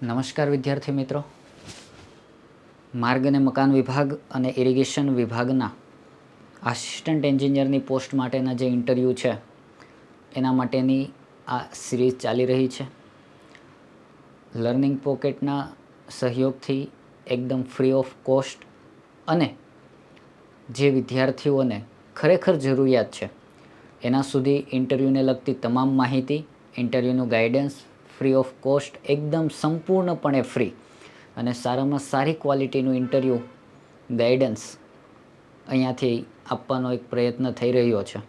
નમસ્કાર વિદ્યાર્થી મિત્રો, માર્ગ અને મકાન વિભાગ અને ઇરિગેશન વિભાગના આસિસ્ટન્ટ એન્જિનિયરની પોસ્ટ માટેના જે ઇન્ટરવ્યૂ છે એના માટેની આ સિરીઝ ચાલી રહી છે. લર્નિંગ પોકેટના સહયોગથી એકદમ ફ્રી ઓફ કોસ્ટ અને જે વિદ્યાર્થીઓને ખરેખર જરૂરિયાત છે એના સુધી ઇન્ટરવ્યૂને લગતી તમામ માહિતી, ઇન્ટરવ્યૂનું ગાઈડન્સ ફ્રી ઓફ કોસ્ટ, એકદમ સંપૂર્ણપણે ફ્રી અને સારામાં સારી ક્વોલિટીનું ઇન્ટરવ્યૂ ગાઈડન્સ અહીંયાથી આપવાનો એક પ્રયત્ન થઈ રહ્યો છે.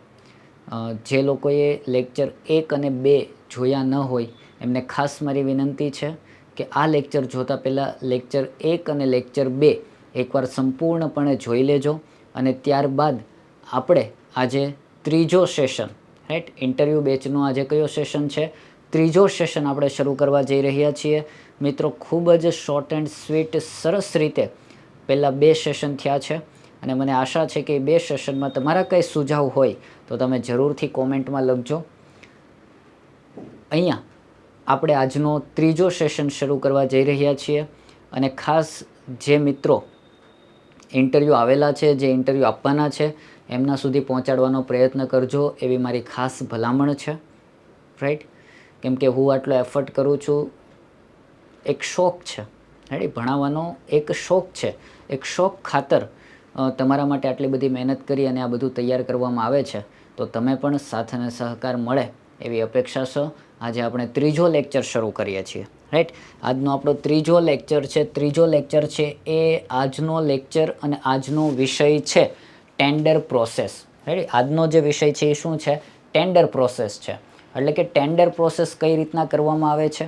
જે લોકોએ લેક્ચર 1 અને 2 જોયા ન હોય એમને ખાસ મારી વિનંતી છે કે આ લેક્ચર જોતાં પહેલાં લેક્ચર 1 અને લેક્ચર 2 એકવાર સંપૂર્ણપણે જોઈ લેજો અને ત્યારબાદ આપણે આજે ત્રીજો સેશન, રાઈટ, ઇન્ટરવ્યૂ બેચનો આજે કયો સેશન છે? ત્રીજો સેશન આપણે શરૂ કરવા જઈ રહ્યા છીએ. મિત્રો, ખૂબ જ શોર્ટ એન્ડ સ્વીટ સરસ રીતે પહેલાં 2 સેશન થયા છે અને મને આશા છે કે એ 2 સેશનમાં તમારા કંઈ સુઝાવ હોય તો તમે જરૂરથી કોમેન્ટમાં લખજો. અહીંયા આપણે આજનો ત્રીજો સેશન શરૂ કરવા જઈ રહ્યા છીએ અને ખાસ જે મિત્રો ઇન્ટરવ્યૂ આવેલા છે, જે ઇન્ટરવ્યૂ આપવાના છે, એમના સુધી પહોંચાડવાનો પ્રયત્ન કરજો એવી મારી ખાસ ભલામણ છે, રાઈટ. કેમ કે હું આટલો એફર્ટ કરું છું, એક શોખ છે, રાઈટ, ભણાવવાનો એક શોખ છે, એક શોખ ખાતર તમારા માટે આટલી બધી મહેનત કરી અને આ બધું તૈયાર કરવામાં આવે છે, તો તમે પણ સાથ અને સહકાર મળે એવી અપેક્ષા છે. આજે આપણે ત્રીજો લેક્ચર શરૂ કરીએ છીએ, રાઈટ. આજનો આપણો ત્રીજો લેક્ચર છે. ત્રીજો લેક્ચર છે એ આજનો લેક્ચર અને આજનો વિષય છે ટેન્ડર પ્રોસેસ, રાઈટ. આજનો જે વિષય છે એ શું છે? ટેન્ડર પ્રોસેસ છે. એટલે કે ટેન્ડર પ્રોસેસ કઈ રીતના કરવામાં આવે છે.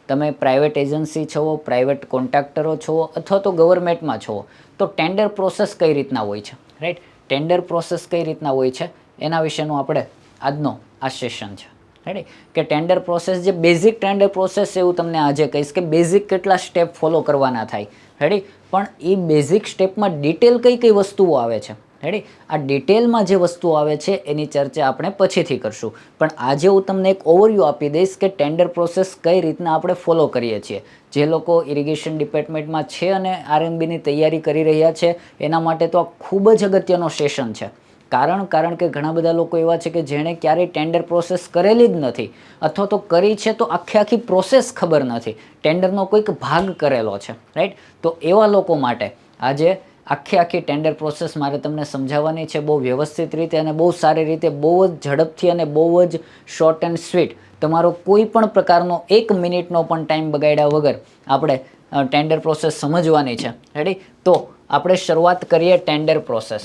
તમે પ્રાઇવેટ એજન્સી છો, પ્રાઇવેટ કોન્ટ્રાક્ટરો છો અથવા તો ગવર્મેન્ટમાં છો, તો ટેન્ડર પ્રોસેસ કઈ રીતના હોય છે, રાઈટ. ટેન્ડર પ્રોસેસ કઈ રીતના હોય છે એના વિશેનું આપણે આજનો આ સેશન છે, રાઈટ. કે ટેન્ડર પ્રોસેસ, જે બેઝિક ટેન્ડર પ્રોસેસ એવું તમને આજે કહીશ કે બેઝિક કેટલા સ્ટેપ ફોલો કરવાના થાય, રાઈટ. પણ એ બેઝિક સ્ટેપમાં ડિટેલ કઈ કઈ વસ્તુઓ આવે છે, રેડી. આ ડિટેલમાં જે વસ્તુઓ આવે છે એની ચર્ચા આપણે પછીથી કરશું, પણ આજે હું તમને એક ઓવરવ્યૂ આપી દઈશ કે ટેન્ડર પ્રોસેસ કઈ રીતના આપણે ફોલો કરીએ છીએ. જે લોકો ઇરિગેશન ડિપાર્ટમેન્ટમાં છે અને આરએનબીની તૈયારી કરી રહ્યા છે એના માટે તો આ ખૂબ જ અગત્યનો સેશન છે. કારણ કે ઘણા બધા લોકો એવા છે કે જેણે ક્યારેય ટેન્ડર પ્રોસેસ કરેલી જ નથી અથવા તો કરી છે તો આખી પ્રોસેસ ખબર નથી, ટેન્ડરનો કોઈક ભાગ કરેલો છે, રાઈટ. તો એવા લોકો માટે આજે આખી ટેન્ડર પ્રોસેસ મારે તમને સમજાવવાની છે બહુ વ્યવસ્થિત રીતે અને બહુ સારી રીતે, બહુ જ ઝડપથી અને બહુ જ શોર્ટ એન્ડ સ્વીટ. તમારો કોઈ પણ પ્રકારનો 1 મિનિટનો પણ ટાઈમ બગાડ્યા વગર આપણે ટેન્ડર પ્રોસેસ સમજવાની છે, રેડી. તો આપણે શરૂઆત કરીએ ટેન્ડર પ્રોસેસ.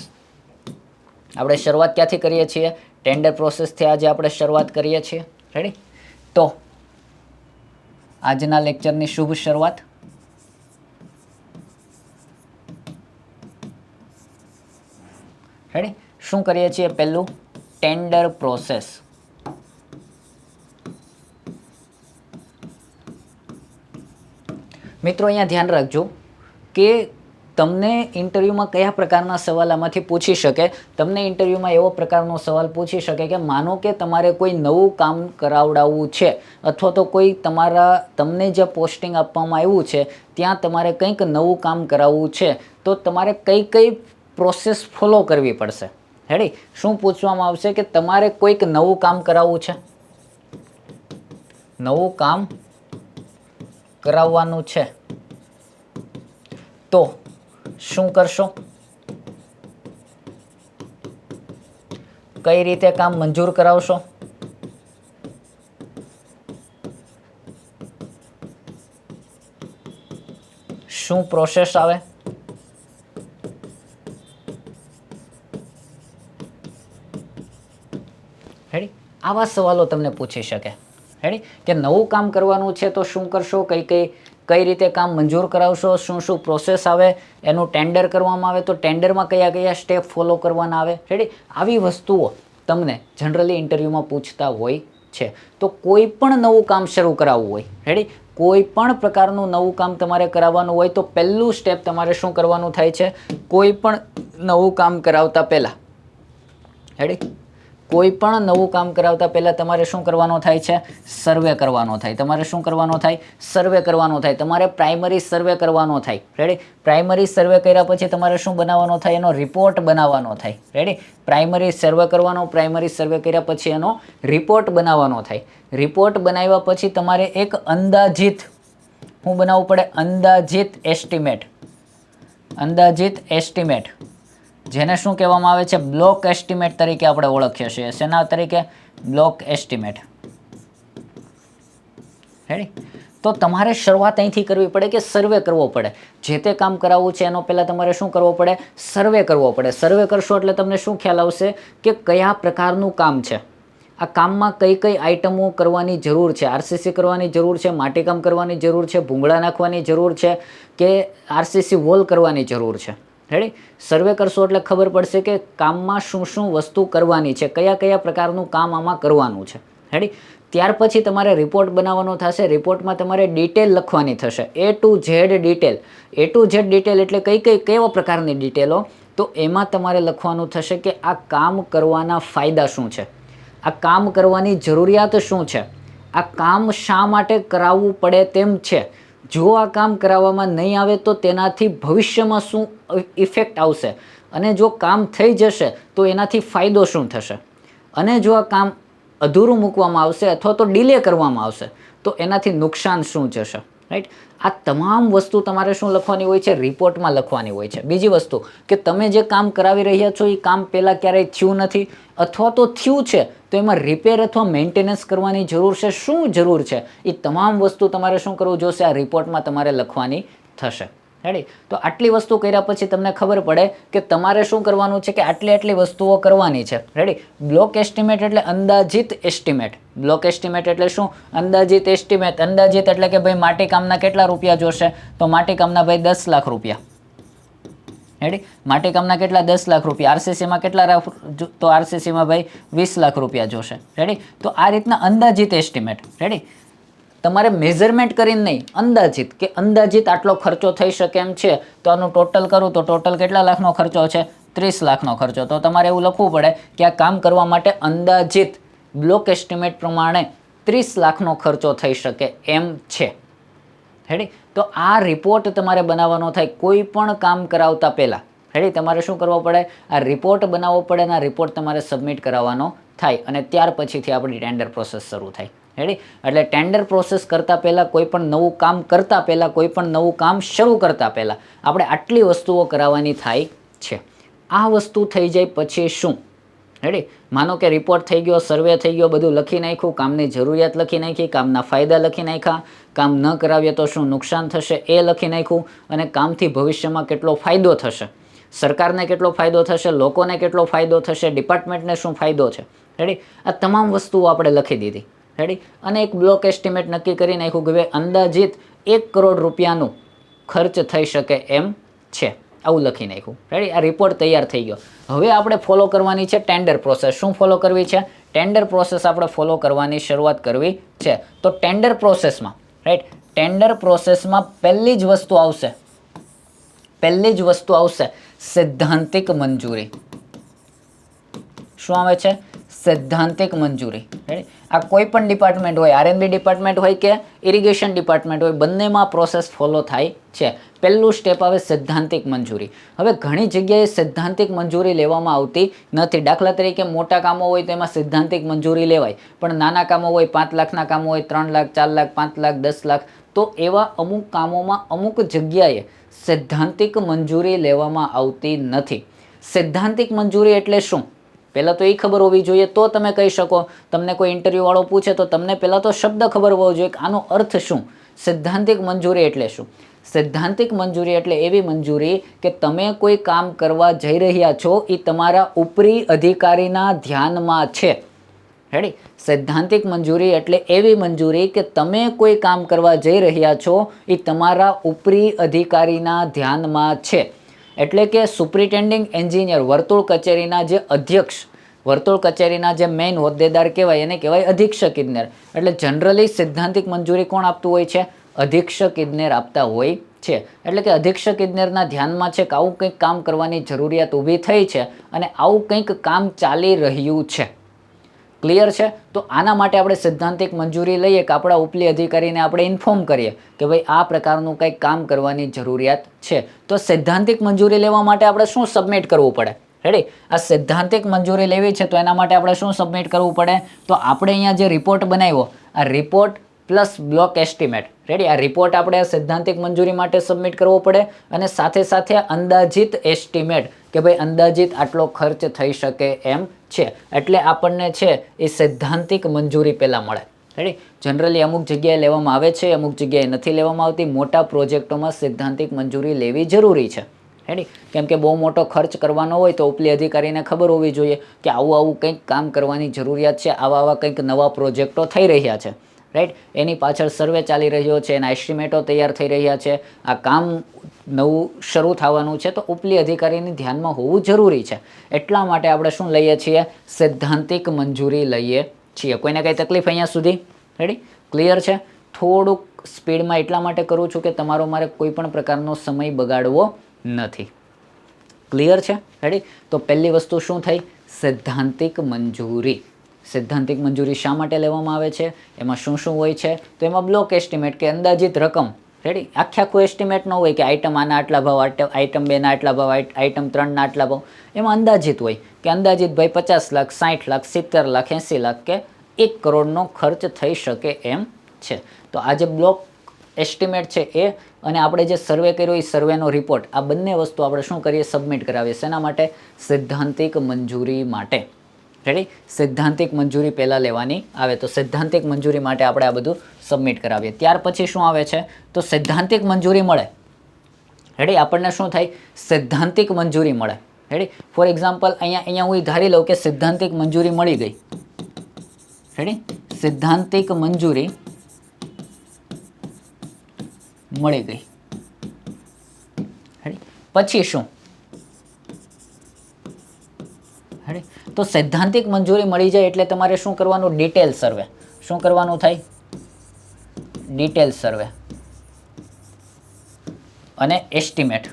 આપણે શરૂઆત ક્યાંથી કરીએ છીએ? ટેન્ડર પ્રોસેસથી આજે આપણે શરૂઆત કરીએ છીએ, રેડી. તો આજના લેક્ચરની શુભ શરૂઆત રેડી. શું કરીએ છીએ? પહેલું ટેન્ડર પ્રોસેસ. મિત્રો, અહીંયા ધ્યાન રાખજો કે તમને ઇન્ટરવ્યૂમાં કયા પ્રકારના સવાલ આમાંથી પૂછી શકે. તમને ઇન્ટરવ્યૂમાં એવો પ્રકારનો સવાલ પૂછી શકે કે માનો કે તમારે કોઈ નવું કામ કરાવડાવવું છે અથવા તો કોઈ તમને જે પોસ્ટિંગ આપવામાં આવ્યું છે ત્યાં તમારે કંઈક નવું કામ કરાવવું છે, તો તમારે કઈ પ્રોસેસ ફોલો કરવી પડશે, રેડી. શું પૂછવામાં આવશે કે તમારે કોઈક નવું કામ કરાવવું છે, નવું કામ કરાવવાનું છે, તો શું કરશો? કઈ રીતે કામ મંજૂર કરાવશો? શું પ્રોસેસ આવે? રેડી. આવા સવાલો તમને પૂછી શકે, રેડી. કે નવું કામ કરવાનું છે તો શું કરશો, કઈ રીતે કામ મંજૂર કરાવશો, શું પ્રોસેસ આવે, એનું ટેન્ડર કરવામાં આવે તો ટેન્ડરમાં કયા સ્ટેપ ફોલો કરવાના આવે, રેડી. આવી વસ્તુઓ તમને જનરલી ઇન્ટરવ્યૂમાં પૂછતા હોય છે. તો કોઈ પણ નવું કામ શરૂ કરાવવું હોય, રેડી, કોઈ પણ પ્રકારનું નવું કામ તમારે કરાવવાનું હોય તો પહેલું સ્ટેપ તમારે શું કરવાનું થાય છે? કોઈ પણ નવું કામ કરાવતા પહેલા, રેડી, કોઈ પણ નવું કામ કરાવતા પહેલાં તમારે શું કરવાનો થાય છે? સર્વે કરવાનો થાય. તમારે શું કરવાનો થાય? સર્વે કરવાનો થાય. તમારે પ્રાઇમરી સર્વે કરવાનો થાય. રેડી? પ્રાઇમરી સર્વે કર્યા પછી તમારે શું બનાવવાનો થાય? એનો રિપોર્ટ બનાવવાનો થાય. રેડી? પ્રાઇમરી સર્વે કરવાનો, પ્રાઇમરી સર્વે કર્યા પછી એનો રિપોર્ટ બનાવવાનો થાય. રિપોર્ટ બનાવ્યા પછી તમારે એક અંદાજિત શું બનાવવું પડે? અંદાજિત એસ્ટિમેટ. અંદાજિત એસ્ટિમેટ, જેને શું કહેવામાં આવે છે? બ્લોક એસ્ટિમેટ તરીકે આપણે ઓળખીએ છીએ. શેના તરીકે? Block estimate. રેડી? તો તમારે શરૂઆત અહીંથી કરવી પડે કે સર્વે કરવો પડે. જે તે કામ કરાવવું છે એનો પહેલાં તમારે શું કરવો પડે? સર્વે કરવો પડે. સર્વે કરશો એટલે તમને શું ખ્યાલ આવશે કે કયા પ્રકારનું કામ છે, આ કામમાં કઈ કઈ આઇટમો કરવાની જરૂર છે. આરસીસી કરવાની જરૂર છે, માટીકામ કરવાની જરૂર છે, ભૂંગળા નાખવાની જરૂર છે કે આરસીસી વોલ કરવાની જરૂર છે. રેડી? સર્વે કરશો એટલે ખબર પડશે કે કામમાં શું શું વસ્તુ કરવાની છે, કયા કયા પ્રકારનું કામ આમાં કરવાનું છે. રેડી? ત્યાર પછી તમારે રિપોર્ટ બનાવવાનો થશે. રિપોર્ટમાં તમારે ડિટેલ લખવાની થશે, A to Z detail. A to Z detail એટલે કેવા પ્રકારની ડિટેલો? તો એમાં તમારે લખવાનું થશે કે આ કામ કરવાના ફાયદા શું છે, આ કામ કરવાની જરૂરિયાત શું છે, આ કામ શા માટે કરાવવું પડે તેમ છે, જો આ કામ કરાવવામાં નહીં આવે તો તેનાથી ભવિષ્યમાં શું ઇફેક્ટ આવશે, અને જો કામ થઈ જશે તો એનાથી ફાયદો શું થશે, અને જો આ કામ અધૂરું મૂકવામાં આવશે અથવા તો ડિલે કરવામાં આવશે તો એનાથી નુકસાન શું જશે. રાઈટ? આ તમામ વસ્તુ તમારે શું લખવાની હોય છે? રિપોર્ટમાં લખવાની હોય છે. બીજી વસ્તુ કે તમે જે કામ કરાવી રહ્યા છો એ કામ પહેલાં ક્યારેય થયું નથી અથવા તો થયું છે તો એમાં રિપેર અથવા મેન્ટેનન્સ કરવાની જરૂર છે, શું જરૂર છે, એ તમામ વસ્તુ તમારે શું કરવું જોશે? આ રિપોર્ટમાં તમારે લખવાની થશે. રેડી? તો આટલી વસ્તુ કર્યા પછી તમને ખબર પડે કે તમારે શું કરવાનું છે કે આટલી વસ્તુઓ કરવાની છે. રેડી? બ્લોક એસ્ટિમેટ એટલે અંદાજિત એસ્ટિમેટ. બ્લોક એસ્ટિમેટ એટલે શું? અંદાજિત એસ્ટિમેટ. અંદાજિત એટલે કે ભાઈ માટીકામના કેટલા રૂપિયા જોશે? તો માટીકામના ભાઈ 10 લાખ રૂપિયા. રેડી? માટીકામના કેટલા? 10 લાખ રૂપિયા. આરસીસીમાં કેટલા? તો આરસીસીમાં ભાઈ 20 લાખ રૂપિયા જોશે. રેડી? તો આ રીતના અંદાજિત એસ્ટિમેટ. રેડી? તમારે મેઝરમેન્ટ કરીને નહીં, અંદાજિત કે અંદાજિત આટલો ખર્ચો થઈ શકે એમ છે, તો આનું ટોટલ કરું તો ટોટલ કેટલા લાખનો ખર્ચો છે? 30 લાખનો ખર્ચો. તો તમારે એવું લખવું પડે કે આ કામ કરવા માટે અંદાજિત બ્લોક એસ્ટિમેટ પ્રમાણે 30 લાખનો ખર્ચો થઈ શકે એમ છે. રેડી? તો આ રિપોર્ટ તમારે બનાવવાનો થાય કોઈ પણ કામ કરાવતા પહેલાં. રેડી? તમારે શું કરવો પડે? આ રિપોર્ટ બનાવવો પડે અને આ રિપોર્ટ તમારે સબમિટ કરાવવાનો થાય અને ત્યાર પછીથી આપણી ટેન્ડર પ્રોસેસ શરૂ થાય. રેડી? એટલે ટેન્ડર પ્રોસેસ કરતાં પહેલાં, કોઈ પણ નવું કામ કરતાં પહેલાં, કોઈ પણ નવું કામ શરૂ કરતાં પહેલાં આપણે આટલી વસ્તુઓ કરાવવાની થાય છે. આ વસ્તુ થઈ જાય પછી શું? રેડી? માનો કે રિપોર્ટ થઈ ગયો, સર્વે થઈ ગયો, બધું લખી નાખ્યું, કામની જરૂરિયાત લખી નાખી, કામના ફાયદા લખી નાખ્યા, કામ ન કરાવીએ તો શું નુકસાન થશે એ લખી નાખ્યું, અને કામથી ભવિષ્યમાં કેટલો ફાયદો થશે, સરકારને કેટલો ફાયદો થશે, લોકોને કેટલો ફાયદો થશે, ડિપાર્ટમેન્ટને શું ફાયદો છે. રેડી? આ તમામ વસ્તુઓ આપણે લખી દીધી. રેડી? અને એક બ્લોક એસ્ટિમેટ નક્કી કરી નાખ્યું કે ભાઈ અંદાજિત 1 કરોડ રૂપિયાનું ખર્ચ થઈ શકે એમ છે, આવું લખી નાખ્યું. રેડી? આ રિપોર્ટ તૈયાર થઈ ગયો. હવે આપણે ફોલો કરવાની છે ટેન્ડર પ્રોસેસ. શું ફોલો કરવી છે? ટેન્ડર પ્રોસેસ આપણે ફોલો કરવાની શરૂઆત કરવી છે. તો ટેન્ડર પ્રોસેસમાં, રાઈટ, ટેન્ડર પ્રોસેસમાં પહેલી જ વસ્તુ આવશે સૈદ્ધાંતિક મંજૂરી. શું આવે છે? સૈદ્ધાંતિક મંજૂરી. રેડી? આ કોઈ પણ ડિપાર્ટમેન્ટ હોય, આરએનબી ડિપાર્ટમેન્ટ હોય કે ઇરિગેશન ડિપાર્ટમેન્ટ હોય, બંનેમાં પ્રોસેસ ફોલો થાય છે. પહેલું સ્ટેપ આવે સૈદ્ધાંતિક મંજૂરી. હવે ઘણી જગ્યાએ સૈદ્ધાંતિક મંજૂરી લેવામાં આવતી નથી. દાખલા તરીકે મોટા કામો હોય તો એમાં સૈદ્ધાંતિક મંજૂરી લેવાય, પણ નાના કામો હોય, 5 લાખના કામો હોય, 3 લાખ, 4 લાખ, 5 લાખ, 10 લાખ, તો એવા અમુક કામોમાં અમુક જગ્યાએ સૈદ્ધાંતિક મંજૂરી લેવામાં આવતી નથી. સૈદ્ધાંતિક મંજૂરી એટલે શું? પહેલાં તો એ ખબર હોવી જોઈએ તો તમે કહી શકો. તમને કોઈ ઇન્ટરવ્યૂવાળો પૂછે તો તમને પહેલાં તો શબ્દ ખબર હોવો જોઈએ કે આનો અર્થ શું. સૈદ્ધાંતિક મંજૂરી એટલે શું? સૈદ્ધાંતિક મંજૂરી એટલે એવી મંજૂરી કે તમે કોઈ કામ કરવા જઈ રહ્યા છો એ તમારા ઉપરી અધિકારીના ધ્યાનમાં છે. રેડી? સૈદ્ધાંતિક મંજૂરી એટલે એવી મંજૂરી કે તમે કોઈ કામ કરવા જઈ રહ્યા છો એ તમારા ઉપરી અધિકારીના ધ્યાનમાં છે. એટલે કે સુપ્રિન્ટેન્ડિંગ એન્જિનિયર, વર્તુળ કચેરીના જે અધ્યક્ષ, વર્તુળ કચેરીના જે મેઇન હોદ્દેદાર કહેવાય એને કહેવાય અધિક્ષક ઇજનેર. એટલે જનરલી સૈદ્ધાંતિક મંજૂરી કોણ આપતું હોય છે? અધિક્ષક ઇજનેર આપતા હોય છે. એટલે કે અધિક્ષક ઇજનેરના ધ્યાનમાં છે કે આવું કંઈક કામ કરવાની જરૂરિયાત ઊભી થઈ છે અને આવું કંઈક કામ ચાલી રહ્યું છે. ક્લિયર છે? તો આના માટે આપણે સૈદ્ધાંતિક મંજૂરી લઈએ કે આપણા ઉપલી અધિકારીને આપણે ઇન્ફોર્મ કરીએ કે ભાઈ આ પ્રકારનું કંઈક કામ કરવાની જરૂરિયાત છે. તો સૈદ્ધાંતિક મંજૂરી લેવા માટે આપણે શું સબમિટ કરવું પડે? રેડી? આ સૈદ્ધાંતિક મંજૂરી લેવી છે તો એના માટે આપણે શું સબમિટ કરવું પડે? તો આપણે અહીંયા જે રિપોર્ટ બનાવ્યો, આ report plus block estimate, ready? આ રિપોર્ટ આપણે સૈદ્ધાંતિક મંજૂરી માટે સબમિટ કરવો પડે અને સાથે સાથે અંદાજિત એસ્ટિમેટ કે ભાઈ અંદાજિત આટલો ખર્ચ થઈ શકે એમ છે, એટલે આપણને છે એ સૈદ્ધાંતિક મંજૂરી પહેલાં મળે. રેડી? જનરલી અમુક જગ્યાએ લેવામાં આવે છે, અમુક જગ્યાએ નથી લેવામાં આવતી. મોટા પ્રોજેક્ટોમાં સૈદ્ધાંતિક મંજૂરી લેવી જરૂરી છે. રેડી? કેમ કે બહુ મોટો ખર્ચ કરવાનો હોય તો ઉપલી અધિકારીને ખબર હોવી જોઈએ કે આવું આવું કંઈક કામ કરવાની જરૂરિયાત છે, આવા આવા કંઈક નવા પ્રોજેક્ટો થઈ રહ્યા છે. રાઈટ? એની પાછળ સર્વે ચાલી રહ્યો છે, એના એસ્ટિમેટો તૈયાર થઈ રહ્યા છે, આ કામ નવું શરૂ થવાનું છે, તો ઉપલી અધિકારીની ધ્યાનમાં હોવું જરૂરી છે. એટલા માટે આપણે શું લઈએ છીએ? સૈદ્ધાંતિક મંજૂરી લઈએ છીએ. કોઈને કંઈ તકલીફ અહીંયા સુધી? રેડી? ક્લિયર છે? થોડુંક સ્પીડમાં એટલા માટે કરું છું કે તમારો મારે કોઈ પણ પ્રકારનો સમય બગાડવો નથી. ક્લિયર છે? રેડી? તો પહેલી વસ્તુ શું થઈ? સૈદ્ધાંતિક મંજૂરી. સૈદ્ધાંતિક મંજૂરી શા માટે લેવામાં આવે છે? એમાં શું શું હોય છે? તો એમાં બ્લોક એસ્ટિમેટ કે અંદાજિત રકમ. રેડી? આખું એસ્ટિમેટ ન હોય કે આઈટમ આના આટલા ભાવ, આઈટમ 2 ના આટલા ભાવ, આઈટમ 3 ના આટલા ભાવ. એમાં અંદાજિત હોય કે અંદાજિત ભાઈ 50 લાખ, 60 લાખ, 70 લાખ, 80 લાખ કે 1 કરોડનો ખર્ચ થઈ શકે એમ છે. તો આ જે બ્લોક એસ્ટિમેટ છે એ અને આપણે જે સર્વે કર્યો એ સર્વેનો રિપોર્ટ, આ બંને વસ્તુ આપણે શું કરીએ? સબમિટ કરાવીએ. શેના માટે? સૈદ્ધાંતિક મંજૂરી માટે. રેડી? સૈદ્ધાંતિક મંજૂરી પહેલાં લેવાની આવે. તો સૈદ્ધાંતિક મંજૂરી માટે આપણે આ બધું સબમિટ કરાવીએ. ત્યાર પછી શું આવે છે? તો સૈદ્ધાંતિક મંજૂરી મળે. રેડી? આપણને શું થાય? સૈદ્ધાંતિક મંજૂરી મળે. રેડી? ફોર એક્ઝામ્પલ અહીંયા હું ધારી લઉં કે સૈદ્ધાંતિક મંજૂરી મળી ગઈ. રેડી? સૈદ્ધાંતિક મંજૂરી મળી ગઈ. રેડી? પછી શું? તો સૈદ્ધાંતિક મંજૂરી મળી જાય એટલે તમારે શું કરવાનું? ડિટેલ સર્વે. શું કરવાનું થાય? ડિટેલ સર્વે અને એસ્ટિમેટ.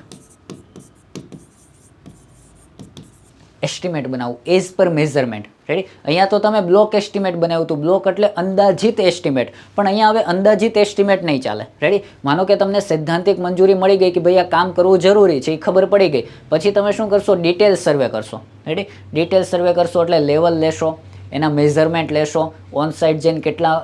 એસ્ટિમેટ બનાવવું એઝ પર મેઝરમેન્ટ. રેડી? અહીંયા તો તમે બ્લોક એસ્ટિમેટ બનાવ્યું હતું. બ્લોક એટલે અંદાજિત એસ્ટિમેટ, પણ અહીંયા હવે અંદાજિત એસ્ટિમેટ નહીં ચાલે. રેડી? માનો કે તમને સૈદ્ધાંતિક મંજૂરી મળી ગઈ કે ભાઈ આ કામ કરવું જરૂરી છે, એ ખબર પડી ગઈ. પછી તમે શું કરશો? ડિટેલ સર્વે કરશો. રેડી? ડિટેલ સર્વે કરશો એટલે લેવલ લેશો, એના મેઝરમેન્ટ લેશો, ઓન સાઇટ જઈને કેટલા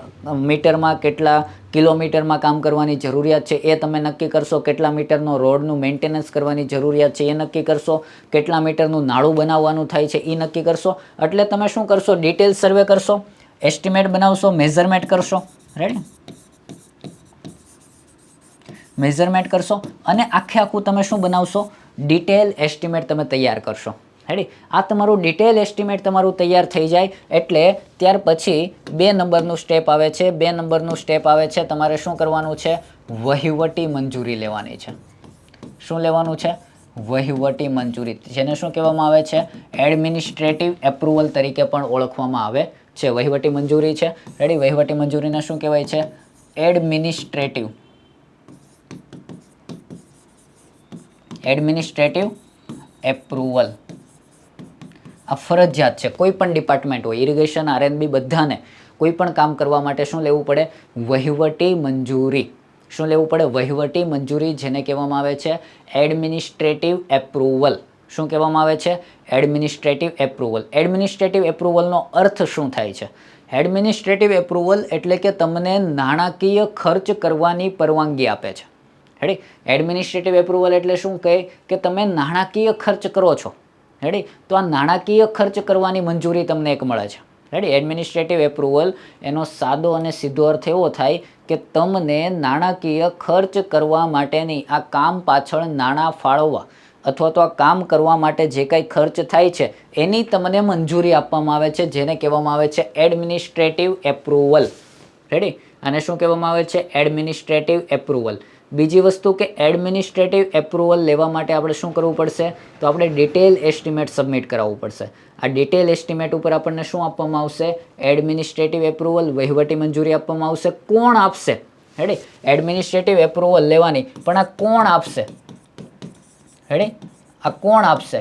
મીટરમાં, કેટલા કિલોમીટરમાં કામ કરવાની જરૂરિયાત છે એ તમે નક્કી કરશો, કેટલા મીટરનો રોડનું મેન્ટેનન્સ કરવાની જરૂરિયાત છે એ નક્કી કરશો, કેટલા મીટરનું નાળું બનાવવાનું થાય છે એ નક્કી કરશો. એટલે તમે શું કરશો? ડિટેલ સર્વે કરશો, એસ્ટિમેટ બનાવશો, મેઝરમેન્ટ કરશો. રેડી? મેઝરમેન્ટ કરશો અને આખું તમે શું બનાવશો? ડિટેલ એસ્ટિમેટ તમે તૈયાર કરશો. રેડી? આ તમારું ડિટેલ એસ્ટિમેટ તમારું તૈયાર થઈ જાય એટલે ત્યાર પછી 2 નંબરનું સ્ટેપ આવે છે. 2 નંબરનું સ્ટેપ આવે છે, તમારે શું કરવાનું છે? વહીવટી મંજૂરી લેવાની છે. શું લેવાનું છે? વહીવટી મંજૂરી, જેને શું કહેવામાં આવે છે? એડમિનિસ્ટ્રેટિવ એપ્રુવલ તરીકે પણ ઓળખવામાં આવે છે. વહીવટી મંજૂરી છે. રેડી? વહીવટી મંજૂરીને શું કહેવાય છે? Administrative approval. આ ફરજિયાત છે. કોઈ પણ ડિપાર્ટમેન્ટ હોય, ઇરિગેશન, R&B, બધાને કોઈ પણ કામ કરવા માટે શું લેવું પડે? વહીવટી મંજૂરી. શું લેવું પડે? વહીવટી મંજૂરી, જેને કહેવામાં આવે છે એડમિનિસ્ટ્રેટિવ એપ્રુવલ. શું કહેવામાં આવે છે? Administrative approval. એડમિનિસ્ટ્રેટિવ એપ્રુવલનો અર્થ શું થાય છે? એડમિનિસ્ટ્રેટિવ એપ્રુવલ એટલે કે તમને નાણાકીય ખર્ચ કરવાની પરવાનગી આપે છે. રેડી? એડમિનિસ્ટ્રેટિવ એપ્રુવલ એટલે શું કહે? કે તમે નાણાકીય ખર્ચ કરો છો. રેડી? તો આ નાણાકીય ખર્ચ કરવાની મંજૂરી તમને એક મળે છે. રેડી? એડમિનિસ્ટ્રેટિવ એપ્રુવલ એનો સાદો અને સીધો અર્થ એવો થાય કે તમને નાણાકીય ખર્ચ કરવા માટેની, આ કામ પાછળ નાણાં ફાળવવા અથવા તો આ કામ કરવા માટે જે કંઈ ખર્ચ થાય છે એની તમને મંજૂરી આપવામાં આવે છે, જેને કહેવામાં આવે છે એડમિનિસ્ટ્રેટિવ એપ્રુવલ. રેડી? આને શું કહેવામાં આવે છે? Administrative approval. બીજી વસ્તુ કે એડમિનિસ્ટ્રેટિવ એપ્રુવલ લેવા માટે આપણે શું કરવું પડશે? તો આપણે ડિટેલ એસ્ટિમેટ સબમિટ કરાવવું પડશે. આ ડિટેલ એસ્ટિમેટ ઉપર આપણને શું આપવામાં આવશે? એડમિનિસ્ટ્રેટિવ એપ્રુવલ, વહીવટી મંજૂરી આપવામાં આવશે. કોણ આપશે? રેડી? એડમિનિસ્ટ્રેટિવ એપ્રુવલ લેવાની, પણ આ કોણ આપશે? રેડી? આ કોણ આપશે?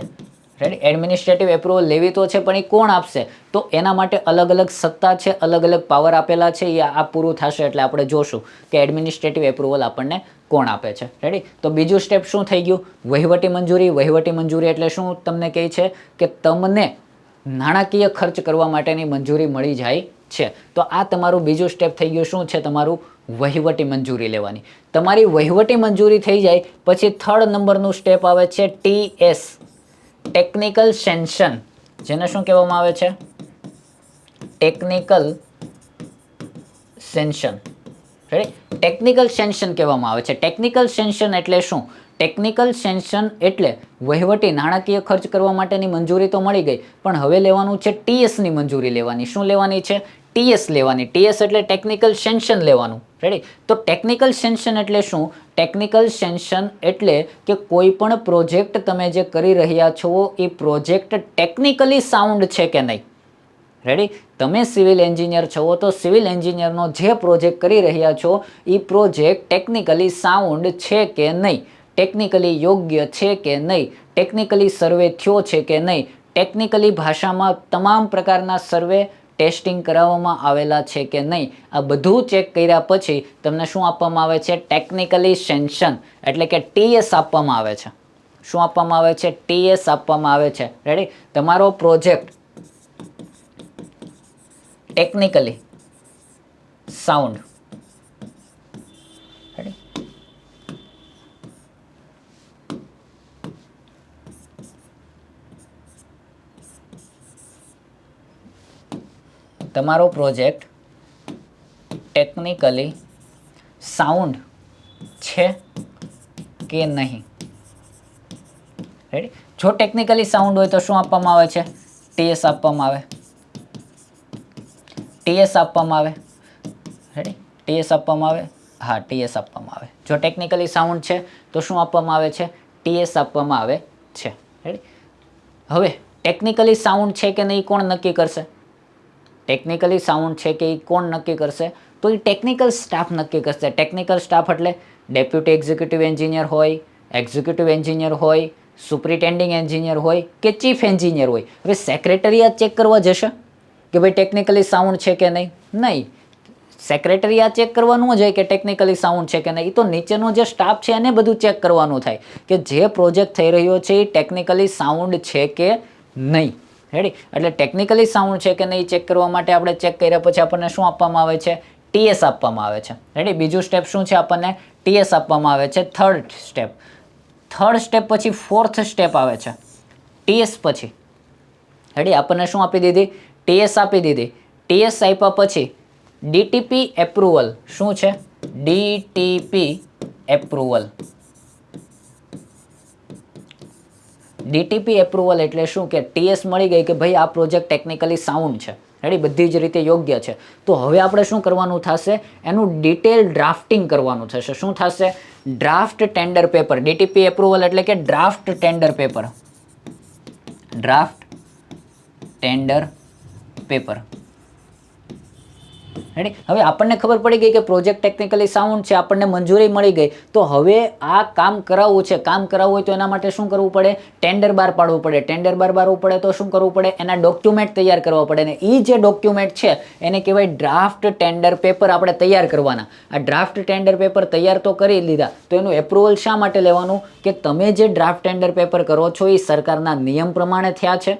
રાઈટ. એડમિનિસ્ટ્રેટિવ એપ્રુવલ લેવી તો છે, પણ એ કોણ આપશે? તો એના માટે અલગ અલગ સત્તા છે, અલગ અલગ પાવર આપેલા છે. એ આ પૂરું થશે એટલે આપણે જોશું કે એડમિનિસ્ટ્રેટિવ એપ્રુવલ આપણને કોણ આપે છે. રેડી. તો બીજું સ્ટેપ શું થઈ ગયું? વહીવટી મંજૂરી. વહીવટી મંજૂરી એટલે શું? તમને કહે છે કે તમને નાણાકીય ખર્ચ કરવા માટેની મંજૂરી મળી જાય છે. તો આ તમારું બીજું સ્ટેપ થઈ ગયું. શું છે તમારું? વહીવટી મંજૂરી લેવાની. તમારી વહીવટી મંજૂરી થઈ જાય પછી થર્ડ નંબરનું સ્ટેપ આવે છે TS, ટેકનિકલ સેન્શન. જેને શું કહેવામાં આવે છે? ટેકનિકલ સેન્શન. રાઈટ. ટેકનિકલ સેન્શન કહેવામાં આવે છે. ટેકનિકલ સેન્શન એટલે શું? ટેકનિકલ સેન્શન એટલે વહીવટી નાણાકીય ખર્ચ કરવા માટેની મંજૂરી તો મળી ગઈ, પણ હવે લેવાનું છે TS ની મંજૂરી લેવાની. શું લેવાની છે? TS લેવાની. TS એટલે ટેકનિકલ સેન્શન લેવાનું. રેડી. તો ટેકનિકલ સેન્શન એટલે શું? ટેકનિકલ સેન્શન એટલે કે કોઈ પણ પ્રોજેક્ટ તમે જે કરી રહ્યા છો એ પ્રોજેક્ટ ટેકનિકલી સાઉન્ડ છે કે નહીં. રેડી. તમે સિવિલ એન્જિનિયર છો તો સિવિલ એન્જિનિયરનો જે પ્રોજેક્ટ કરી રહ્યા છો એ પ્રોજેક્ટ ટેકનિકલી સાઉન્ડ છે કે નહીં, ટેકનિકલી યોગ્ય છે કે નહીં, ટેકનિકલી સર્વે થયો છે કે નહીં, ટેકનિકલી ભાષામાં તમામ પ્રકારના સર્વે ટેસ્ટિંગ કરાવવામાં આવેલા છે કે નહીં, આ બધું ચેક કર્યા પછી તમને શું આપવામાં આવે છે? ટેકનિકલી સેન્શન એટલે કે TS આપવામાં આવે છે. શું આપવામાં આવે છે? TS આપવામાં આવે છે. રેડી. તમારો પ્રોજેક્ટ ટેકનિકલી સાઉન્ડ. તમારો પ્રોજેક્ટ ટેકનિકલી સાઉન્ડ છે કે નહીં. રેડી. જો ટેકનિકલી સાઉન્ડ હોય તો શું આપવામાં આવે છે? TS આપવામાં આવે. TS આપવામાં આવે. રેડી. TS આપવામાં આવે. હા, TS આપવામાં આવે. જો ટેકનિકલી સાઉન્ડ છે તો શું આપવામાં આવે છે? TS આપવામાં આવે છે. રેડી. હવે ટેકનિકલી સાઉન્ડ છે કે નહીં કોણ નક્કી કરશે? ટેકનિકલી સાઉન્ડ છે કે એ કોણ નક્કી કરશે? તો એ ટેકનિકલ સ્ટાફ નક્કી કરશે. ટેકનિકલ સ્ટાફ એટલે ડેપ્યુટી એક્ઝિક્યુટિવ એન્જિનિયર હોય, એક્ઝિક્યુટિવ એન્જિનિયર હોય, સુપ્રિન્ટેન્ડિંગ એન્જિનિયર હોય કે ચીફ એન્જિનિયર હોય. હવે સેક્રેટરીએટ ચેક કરવા જશે કે ભાઈ ટેકનિકલી સાઉન્ડ છે કે નહીં? નહીં. સેક્રેટરી આ ચેક કરવાનું જ હોય કે ટેકનિકલી સાઉન્ડ છે કે નહીં. એ તો નીચેનો જે સ્ટાફ છે એને બધું ચેક કરવાનું થાય કે જે પ્રોજેક્ટ થઈ રહ્યો છે એ ટેકનિકલી સાઉન્ડ છે કે નહીં. રેડી. એટલે ટેકનિકલી સાઉન્ડ છે કે નહીં ચેક કરવા માટે આપણે ચેક કર્યા પછી આપણને શું આપવામાં આવે છે? TS આપવામાં આવે છે. રેડી. બીજું સ્ટેપ શું છે? આપણને TS આપવામાં આવે છે. Third step. થર્ડ સ્ટેપ પછી ફોર્થ સ્ટેપ આવે છે TS પછી. રેડી. આપણને શું આપી દીધી? TS આપી દીધી. TS આપ્યા પછી DTP એપ્રુવલ. શું છે? DTP approval. DTP એપ્રુવલ એટલે શું? કે TS મળી ગઈ કે ભાઈ આ પ્રોજેક્ટ ટેકનિકલી સાઉન્ડ છે. રેડી. બધી જ રીતે યોગ્ય છે. તો હવે આપણે શું કરવાનું થશે? એનું ડિટેલ ડ્રાફ્ટિંગ કરવાનું થશે. શું થશે? Draft tender paper. DTP approval એટલે કે draft tender paper. Draft tender paper. Ready. હવે આપણને ખબર પડી ગઈ કે પ્રોજેક્ટ ટેકનિકલી સાઉન્ડ છે, આપણને મંજૂરી મળી ગઈ. તો હવે આ કામ કરાવવું છે. કામ કરાવવું હોય તો એના માટે શું કરવું પડે? ટેન્ડર બહાર પાડવું પડે. ટેન્ડર બહાર પાડવું પડે તો શું કરવું પડે? એના ડોક્યુમેન્ટ તૈયાર કરવા પડે. ને એ જે ડોક્યુમેન્ટ છે એને કહેવાય ડ્રાફ્ટ ટેન્ડર પેપર. આપણે તૈયાર કરવાના. આ ડ્રાફ્ટ ટેન્ડર પેપર તૈયાર તો કરી લીધા, તો એનું એપ્રુવલ શા માટે લેવાનું? કે તમે જે ડ્રાફ્ટ ટેન્ડર પેપર કરો છો એ સરકારના નિયમ પ્રમાણે થયા છે.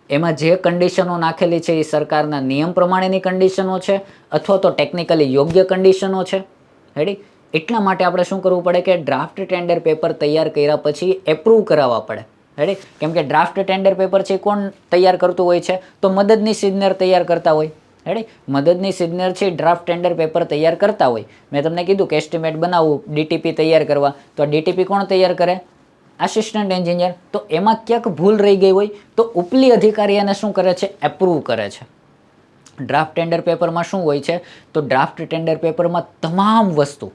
એમાં જે કન્ડિશનો નાખેલી છે એ સરકારના નિયમ પ્રમાણેની કન્ડિશનો છે અથવા તો ટેકનિકલી યોગ્ય કન્ડિશનો છે. રેડી. એટલા માટે આપણે શું કરવું પડે કે ડ્રાફ્ટ ટેન્ડર પેપર તૈયાર કર્યા પછી એપ્રૂવ કરાવવા પડે. રેડી. કેમ કે ડ્રાફ્ટ ટેન્ડર પેપર છે કોણ તૈયાર કરતું હોય છે? તો મદદનીશ ઇજનેર તૈયાર કરતા હોય. રેડી. મદદનીશ ઇજનેર છે ડ્રાફ્ટ ટેન્ડર પેપર તૈયાર કરતા હોય. મેં તમને કીધું કે એસ્ટિમેટ બનાવવું, DTP તૈયાર કરવા, તો DTP કોણ તૈયાર કરે? Assistant engineer. તો એમાં ક્યાંક ભૂલ રહી ગઈ હોય તો ઉપલી અધિકારી એને શું કરે છે? એપ્રૂવ કરે છે. ડ્રાફ્ટ ટેન્ડર પેપરમાં શું હોય છે? તો ડ્રાફ્ટ ટેન્ડર પેપરમાં તમામ વસ્તુ,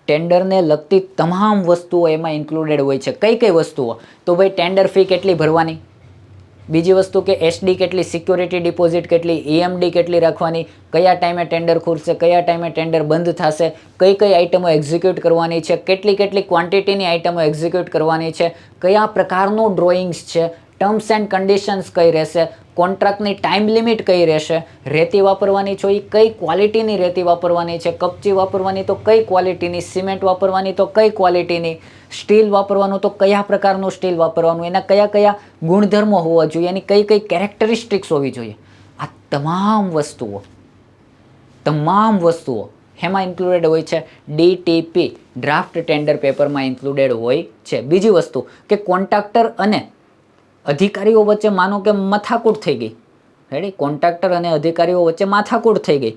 ટેન્ડરને લગતી તમામ વસ્તુઓ એમાં ઇન્ક્લુડેડ હોય છે. કઈ કઈ વસ્તુઓ? તો ભાઈ ટેન્ડર ફી કેટલી ભરવાની, બીજી વસ્તુ કે SD કેટલી, સિક્યોરિટી ડિપોઝિટ કેટલી, EMD કેટલી રાખવાની, કયા ટાઈમે ટેન્ડર ખુલશે, કયા ટાઈમે ટેન્ડર બંધ થશે, કઈ કઈ આઇટમો એક્ઝિક્યુટ કરવાની છે, કેટલી કેટલી ક્વોન્ટિટીની આઇટમો એક્ઝિક્યુટ કરવાની છે, કયા પ્રકારનું ડ્રોઈંગ્સ છે, ટર્મ્સ એન્ડ કન્ડિશન્સ કઈ રહેશે, કોન્ટ્રાક્ટની ટાઈમ લિમિટ કઈ રહેશે, રેતી વાપરવાની છો એ કઈ ક્વોલિટીની રેતી વાપરવાની છે, કપચી વાપરવાની તો કઈ ક્વોલિટીની, સિમેન્ટ વાપરવાની તો કઈ ક્વોલિટીની, સ્ટીલ વાપરવાનું તો કયા પ્રકારનું સ્ટીલ વાપરવાનું, એના કયા કયા ગુણધર્મો હોવા જોઈએ, એની કઈ કઈ કેરેક્ટરિસ્ટિક્સ હોવી જોઈએ. આ તમામ વસ્તુઓ હેમાં ઇન્ક્લુડેડ હોય છે, DTP ડ્રાફ્ટ ટેન્ડર પેપરમાં ઇન્ક્લુડેડ હોય છે. બીજી વસ્તુ કે કોન્ટ્રાક્ટર અને અધિકારીઓ વચ્ચે માનો કે માથાકૂટ થઈ ગઈ, રેડી, કોન્ટ્રાક્ટર અને અધિકારીઓ વચ્ચે માથાકૂટ થઈ ગઈ,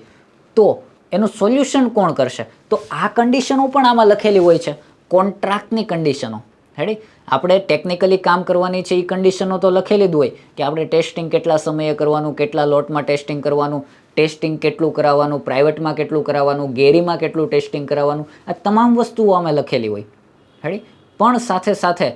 તો એનું સોલ્યુશન કોણ કરશે? તો આ કન્ડિશનો પણ આમાં લખેલી હોય છે, કોન્ટ્રાક્ટની કન્ડિશનો. રેડી, આપણે ટેકનિકલી કામ કરવાની છે એ કન્ડિશનો તો લખેલી જ હોય કે આપણે ટેસ્ટિંગ કેટલા સમયે કરવાનું, કેટલા લોટમાં ટેસ્ટિંગ કરવાનું, ટેસ્ટિંગ કેટલું કરાવવાનું, પ્રાઇવેટમાં કેટલું કરાવવાનું, ગેરીમાં કેટલું ટેસ્ટિંગ કરાવવાનું, આ તમામ વસ્તુઓ અમે લખેલી હોય. રેડી, પણ સાથે સાથે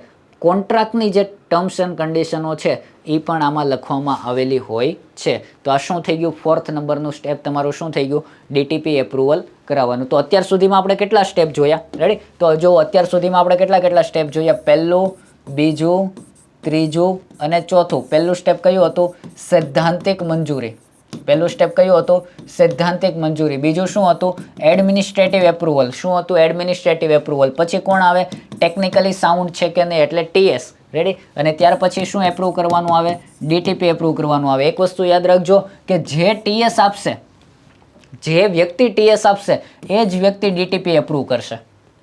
કોન્ટ્રાક્ટની જે ટર્મ્સ એન્ડ કન્ડિશનો છે એ પણ આમાં લખવામાં આવેલી હોય છે. તો આ શું થઈ ગયું? 4th નંબરનું સ્ટેપ તમારું શું થઈ ગયું? DTP એપ્રુવલ કરાવવાનું. તો અત્યાર સુધીમાં આપણે કેટલા સ્ટેપ જોયા? રેડી, તો જો અત્યાર સુધીમાં આપણે કેટલા સ્ટેપ જોયા? પહેલું, બીજું, ત્રીજું અને ચોથું. પહેલું સ્ટેપ કયું હતું? સૈદ્ધાંતિક મંજૂરી. પહેલું સ્ટેપ કયું હતું? સૈદ્ધાંતિક મંજૂરી. બીજું શું હતું? Administrative approval. શું હતું? Administrative approval. પછી કોણ આવે? ટેકનિકલી સાઉન્ડ છે કે નહીં, એટલે TS. રેડી, અને ત્યાર પછી શું એપ્રુવ કરવાનું આવે? DTP એપ્રુવ કરવાનું આવે. એક વસ્તુ યાદ રાખજો કે જે TS આપશે, જે વ્યક્તિ TS આપશે એ જ વ્યક્તિ DTP એપ્રુવ કરશે.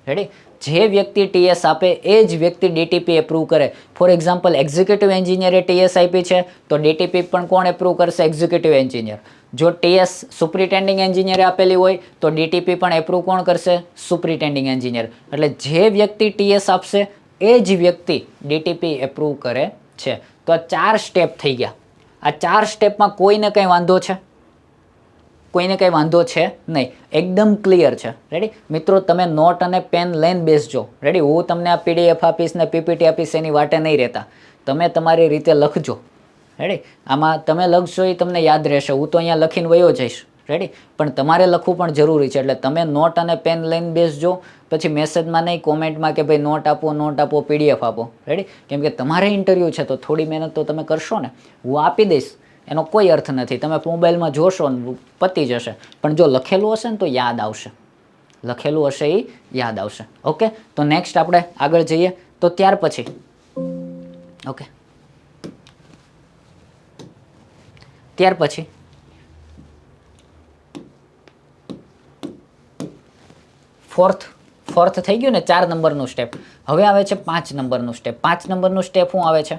રેડી, જે વ્યક્તિ TS આપે એ જ વ્યક્તિ DTP એપ્રુવ કરે. ફોર એક્ઝામ્પલ, એક્ઝિક્યુટિવ એન્જિનિયરે TS આપી છે તો DTP પણ કોણ એપ્રુવ કરશે? Executive engineer. જો TS સુપ્રિન્ટેન્ડિંગ એન્જિનિયરે આપેલી હોય તો DTP પણ એપ્રુવ કોણ કરશે? Superintending engineer. એટલે જે વ્યક્તિ TS આપશે એ જ વ્યક્તિ DTP એપ્રુવ કરે છે. તો આ 4 સ્ટેપ થઈ ગયા. આ 4 સ્ટેપમાં કોઈને કંઈ વાંધો છે? કોઈને કંઈ વાંધો છે નહીં, એકદમ ક્લિયર છે. રેડી મિત્રો, તમે નોટ અને પેન લઈને બેસજો. રેડી, હું તમને આ PDF આપીશ ને PPT આપીશ એની વાટે નહીં રહેતા. તમે તમારી રીતે લખજો. રેડી, આમાં તમે લખશો એ તમને યાદ રહેશે. હું તો અહીંયા લખીને વયો જઈશ. રેડી, પણ તમારે લખવું પણ જરૂરી છે. એટલે તમે નોટ અને પેન લઈને બેસજો. પછી મેસેજમાં નહીં, કોમેન્ટમાં કે ભાઈ નોટ આપો, PDF આપો. રેડી, કેમ કે તમારે ઇન્ટરવ્યૂ છે તો થોડી મહેનત તો તમે કરશો ને. હું આપી દઈશ એનો કોઈ અર્થ નથી. તમે મોબાઈલમાં જોશો ને પતી જશે, પણ જો લખેલું હશે ને તો યાદ આવશે. લખેલું હશે એ યાદ આવશે. ઓકે, તો નેક્સ્ટ આપણે આગળ જઈએ. તો ત્યાર પછી ઓકે, ત્યાર પછી ફોર્થ થઈ ગયું ને, 4 નંબરનું સ્ટેપ. હવે આવે છે 5 નંબરનું સ્ટેપ. 5 નંબરનું સ્ટેપ શું આવે છે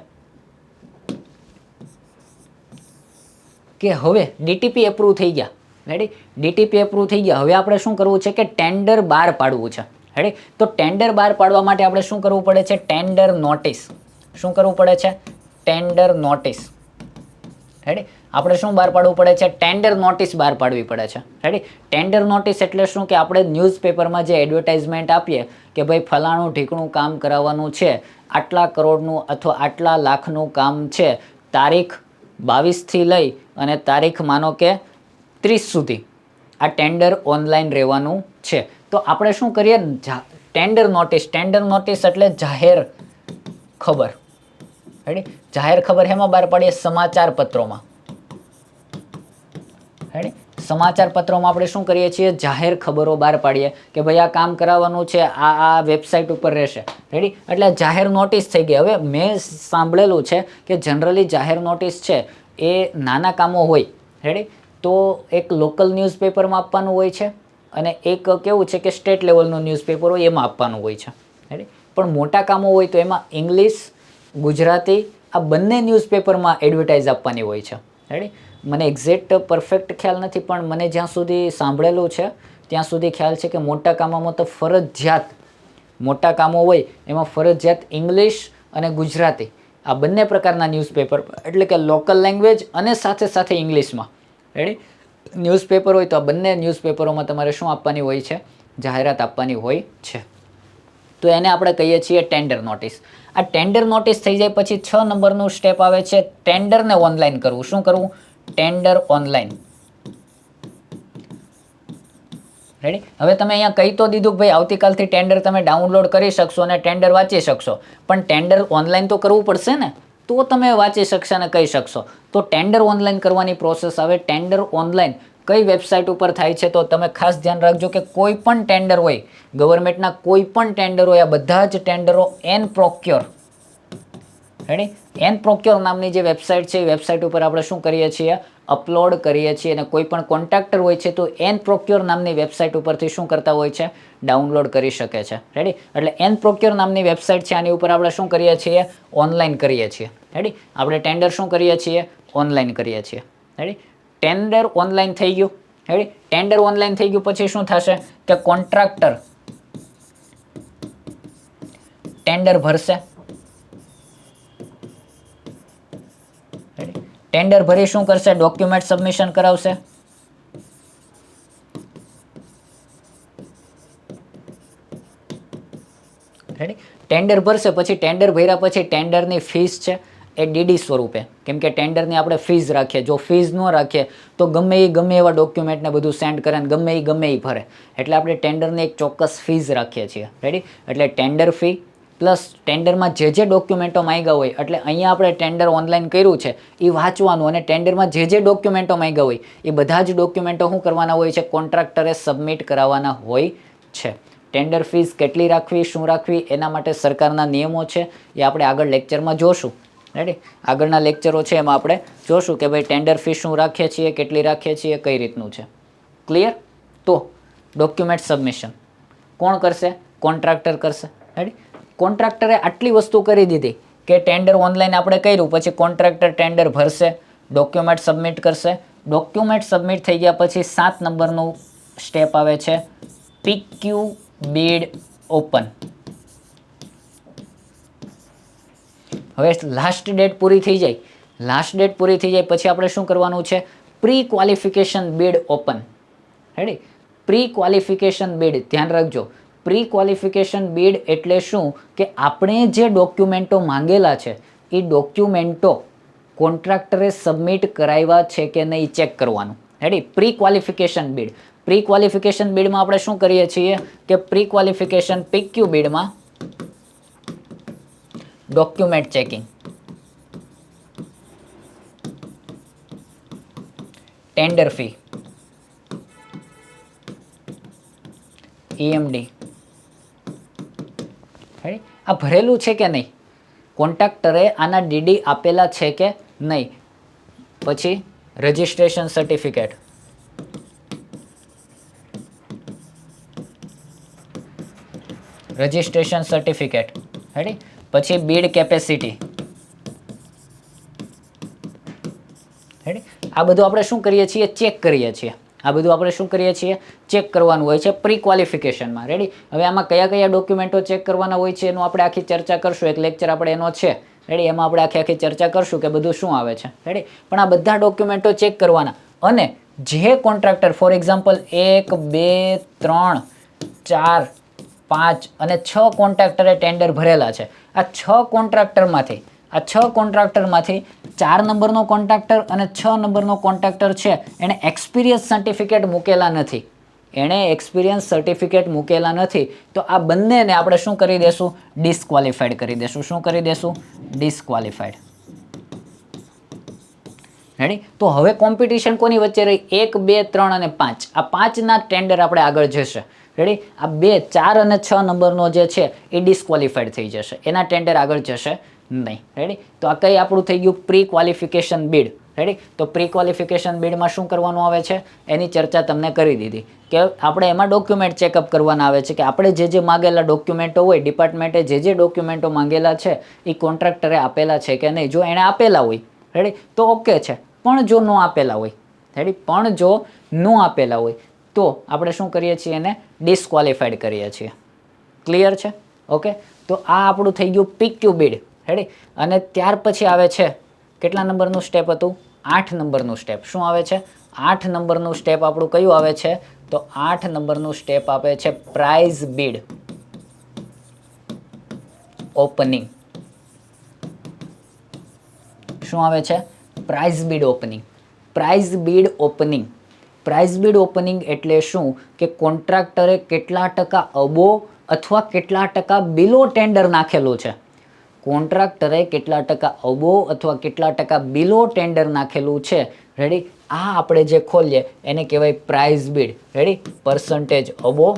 કે હવે DTP એપ્રુવ થઈ ગયા. રેડી, DTP એપ્રુવ થઈ ગયા. હવે આપણે શું કરવું છે કે ટેન્ડર બહાર પાડવું છે. રેડી, તો ટેન્ડર બહાર પાડવા માટે આપણે શું કરવું પડે છે? Tender notice. શું કરવું પડે છે? Tender notice. રેડી, આપણે શું બહાર પાડવું પડે છે? ટેન્ડર નોટિસ બહાર પાડવી પડે છે. રેડી, ટેન્ડર નોટિસ એટલે શું કે આપણે ન્યૂઝપેપરમાં જે એડવર્ટાઇઝમેન્ટ આપીએ કે ભાઈ ફલાણું ઢીકણું કામ કરાવવાનું છે, આટલા કરોડનું અથવા આટલા લાખનું કામ છે, તારીખ 22થી લઈ અને તારીખ માનો કે 30 સુધી આ ટેન્ડર ઓનલાઈન રહેવાનું છે. તો આપણે શું કરીએ? Tender notice. ટેન્ડર નોટિસ એટલે જાહેર ખબર. રેડી, જાહેર ખબર હેમાં બહાર પાડીએ? સમાચાર પત્રોમાં. રેડી, સમાચાર પત્રોમાં આપણે શું કરીએ છીએ? જાહેર ખબરો બહાર પાડીએ કે ભાઈ આ કામ કરાવવાનું છે, આ વેબસાઇટ ઉપર રહેશે. રેડી, એટલે જાહેર નોટિસ થઈ ગઈ. હવે મેં સાંભળેલું છે કે જનરલી જાહેર નોટિસ છે એ નાના કામો હોય. રેડી, તો એક લોકલ ન્યૂઝપેપરમાં આપવાનું હોય છે અને એક કેવું છે કે સ્ટેટ લેવલનું ન્યૂઝપેપર હોય એમાં આપવાનું હોય છે. રેડી, પણ મોટા કામો હોય તો એમાં ઇંગ્લિશ, ગુજરાતી આ બંને ન્યૂઝપેપરમાં એડવર્ટાઇઝ આપવાની હોય છે. રેડી, મને એક્ઝેક્ટ પરફેક્ટ ખ્યાલ નથી, પણ મને જ્યાં સુધી સાંભળેલું છે ત્યાં સુધી ખ્યાલ છે કે મોટા કામોમાં તો ફરજિયાત, મોટા કામો હોય એમાં ફરજિયાત ઇંગ્લિશ અને ગુજરાતી આ બંને પ્રકારના ન્યૂઝપેપર, એટલે કે લોકલ લેંગ્વેજ અને સાથે સાથે ઇંગ્લિશમાં રેડી ન્યૂઝપેપર હોય તો આ બંને ન્યૂઝપેપરોમાં તમારે શું આપવાની હોય છે? જાહેરાત આપવાની હોય છે. તો એને આપણે કહીએ છીએ ટેન્ડર નોટિસ. આ ટેન્ડર નોટિસ થઈ જાય પછી 6 નંબરનું સ્ટેપ આવે છે ટેન્ડરને ઓનલાઈન કરવું. શું કરવું? Tender online. રેડી, હવે તમે અહીંયા કહી તો દીધું કે ભાઈ આવતીકાલથી ટેન્ડર તમે ડાઉનલોડ કરી શકશો અને ટેન્ડર વાંચી શકશો, પણ ટેન્ડર ઓનલાઈન તો કરવું પડશે ને. તો તમે વાંચી શકશો અને કહી શકશો. તો ટેન્ડર ઓનલાઈન કરવાની પ્રોસેસ આવે. ટેન્ડર ઓનલાઈન કઈ વેબસાઇટ ઉપર થાય છે તો તમે ખાસ ધ્યાન રાખજો કે કોઈ પણ ટેન્ડર હોય, ગવર્મેન્ટના કોઈ પણ ટેન્ડર હોય, આ બધા જ ટેન્ડરો nProcure, રેડી, nProcure નામની જે વેબસાઇટ છે એ વેબસાઇટ ઉપર આપણે શું કરીએ છીએ, અપલોડ કરીએ છીએ. અને કોઈ પણ કોન્ટ્રાક્ટર હોય છે તો nProcure નામની વેબસાઇટ ઉપરથી શું કરતા હોય છે, ડાઉનલોડ કરી શકે છે. રેડી, એટલે nProcure નામની વેબસાઇટ છે, આની ઉપર આપણે શું કરીએ છીએ, ઓનલાઈન કરીએ છીએ. રેડી, આપણે ટેન્ડર શું કરીએ છીએ, ઓનલાઈન કરીએ છીએ. રેડી, ટેન્ડર ઓનલાઈન થઈ ગયું. રેડી, ટેન્ડર ઓનલાઈન થઈ ગયું પછી શું થશે કે કોન્ટ્રાક્ટર ટેન્ડર ભરશે. ટેન્ડર ભરી શું કરશે, ડોક્યુમેન્ટ સબમિશન કરાવશે. રેડી, ટેન્ડર ભરશે પછી ટેન્ડર ભર્યા પછી ટેન્ડરની ફીસ છે એ ડીડી સ્વરૂપે, કેમ કે ટેન્ડરની આપણે ફીસ રાખીએ. જો ફીસ ન રાખીએ તો ગમે એવા ડોક્યુમેન્ટને બધું સેન્ડ કરે અને ગમે એ ભરે. એટલે આપણે ટેન્ડરની એક ચોક્કસ ફીસ રાખીએ છીએ. રેડી, એટલે ટેન્ડર ફી પ્લસ ટેન્ડરમાં જે ડોક્યુમેન્ટો માંગ્યા હોય, એટલે અહીંયા આપણે ટેન્ડર ઓનલાઈન કર્યું છે એ વાંચવાનું, અને ટેન્ડરમાં જે ડોક્યુમેન્ટો માંગ્યા હોય એ બધા જ ડોક્યુમેન્ટો શું કરવાના હોય છે, કોન્ટ્રાક્ટરે સબમિટ કરાવવાના હોય છે. ટેન્ડર ફીસ કેટલી રાખવી, શું રાખવી, એના માટે સરકારના નિયમો છે, એ આપણે આગળ લેક્ચરમાં જોશું. રેડી, આગળના લેક્ચરો છે એમાં આપણે જોશું કે ભાઈ ટેન્ડર ફી શું રાખીએ છીએ, કેટલી રાખીએ છીએ, કઈ રીતનું છે. ક્લિયર? તો ડોક્યુમેન્ટ સબમિશન કોણ કરશે, કોન્ટ્રાક્ટર કરશે. રેડી, કોન્ટ્રાક્ટરે આટલી વસ્તુ કરી દીધી કે ટેન્ડર ઓનલાઈન આપણે કર્યું, પછી કોન્ટ્રાક્ટર ટેન્ડર ભરશે, ડોક્યુમેન્ટ સબમિટ કરશે. ડોક્યુમેન્ટ સબમિટ થઈ ગયા પછી 7 નંબરનું સ્ટેપ આવે છે, PQ bid open. હવે લાસ્ટ ડેટ પૂરી થઈ જાય, લાસ્ટ ડેટ પૂરી થઈ જાય પછી આપણે શું કરવાનું છે, pre qualification bid open. Ready, pre qualification bid, ધ્યાન રાખજો, પ્રી ક્વોલિફિકેશન બિડ એટલે શું કે આપણે જે ડોક્યુમેન્ટો માંગેલા છે એ ડોક્યુમેન્ટો કોન્ટ્રાક્ટરે સબમિટ કરાવ્યા છે કે નહીં ચેક કરવાનું. Ready, pre qualification bid. Pre qualification બિડમાં આપણે શું કરીએ છીએ કે પ્રી ક્વોલિફિકેશન PQ બિડમાં document checking, tender fee, EMD, આ ભરેલું છે કે નહીં, કોન્ટ્રાક્ટરે આના ડીડી આપેલા છે કે નહીં, પછી registration certificate, registration certificate. Ready, પછી બીડ કેપેસિટી. રેડી, આ બધું આપણે શું કરીએ છીએ, ચેક કરીએ છીએ. આ બધું આપણે શું કરીએ છીએ, ચેક કરવાનું હોય છે પ્રી ક્વોલિફિકેશનમાં. રેડી, હવે આમાં કયા ડોક્યુમેન્ટો ચેક કરવાના હોય છે એનું આપણે આખી ચર્ચા કરશું, એક લેક્ચર આપણે એનો છે. રેડી, એમાં આપણે આખી ચર્ચા કરશું કે બધું શું આવે છે. રેડી, પણ આ બધા ડોક્યુમેન્ટો ચેક કરવાના. અને જે કોન્ટ્રાક્ટર ફોર એક્ઝામ્પલ 1 2 3 4 5 અને 6 કોન્ટ્રાક્ટરે ટેન્ડર ભરેલા છે. આ 6 કોન્ટ્રાક્ટરમાંથી 4 નંબરનો કોન્ટ્રાક્ટર અને 6 નંબરનો કોન્ટ્રાક્ટર છે એણે એક્સપિરિયન્સ સર્ટિફિકેટ મૂકેલા નથી. તો આ બંનેને આપણે શું કરી દેશું, ડિસ્ક્વોલિફાઈડ કરી દેશું. શું કરી દેશું, ડિસ્ક્વોલિફાઈડ. રેડી, તો હવે કોમ્પિટિશન કોની વચ્ચે રહી, 1 2 3 અને 5. આ 5ના ટેન્ડર આપણે આગળ જશે. રેડી, આ 2 4 અને 6 નંબરનો જે છે એ ડિસ્ક્વોલિફાઈડ થઈ જશે, એના ટેન્ડર આગળ જશે નહીં. રેડી, તો આ કઈ આપણું થઈ ગયું, પ્રી ક્વોલિફિકેશન બિડ. રેડી, તો પ્રી ક્વોલિફિકેશન બિડમાં શું કરવાનું આવે છે એની ચર્ચા તમને કરી દીધી કે આપણે એમાં ડોક્યુમેન્ટ ચેકઅપ કરવાના આવે છે કે આપણે જે માંગેલા ડોક્યુમેન્ટો હોય, ડિપાર્ટમેન્ટે જે ડોક્યુમેન્ટો માંગેલા છે એ કોન્ટ્રાક્ટરે આપેલા છે કે નહીં. જો એણે આપેલા હોય, રેડી, તો ઓકે છે. પણ જો ન આપેલા હોય, રેડી, પણ જો ન આપેલા હોય તો આપણે શું કરીએ છીએ, એને ડિસ્ક્વોલિફાઈડ કરીએ છીએ. ક્લિયર છે? ઓકે, તો આ આપણું થઈ ગયું PQ બિડ. રેડી, અને ત્યાર પછી આવે છે કેટલા નંબરનું સ્ટેપ હતું, 8 નંબરનું સ્ટેપ. શું આવે છે, 8 નંબરનું સ્ટેપ આપણું કયું આવે છે, તો 8 નંબરનું સ્ટેપ આપે છે પ્રાઇઝ બિડ ઓપનિંગ. શું આવે છે, price bid opening. Price bid opening, price bid opening એટલે શું કે કોન્ટ્રાક્ટરે કેટલા ટકા અબો અથવા કેટલા ટકા બિલો ટેન્ડર નાખેલું છે. કોન્ટ્રાક્ટરે કેટલા ટકા અબોવ અથવા કેટલા ટકા બિલો ટેન્ડર નાખેલું છે. રેડી, આ આપણે જે ખોલીએ એને કહેવાય price bid. Ready, percentage above,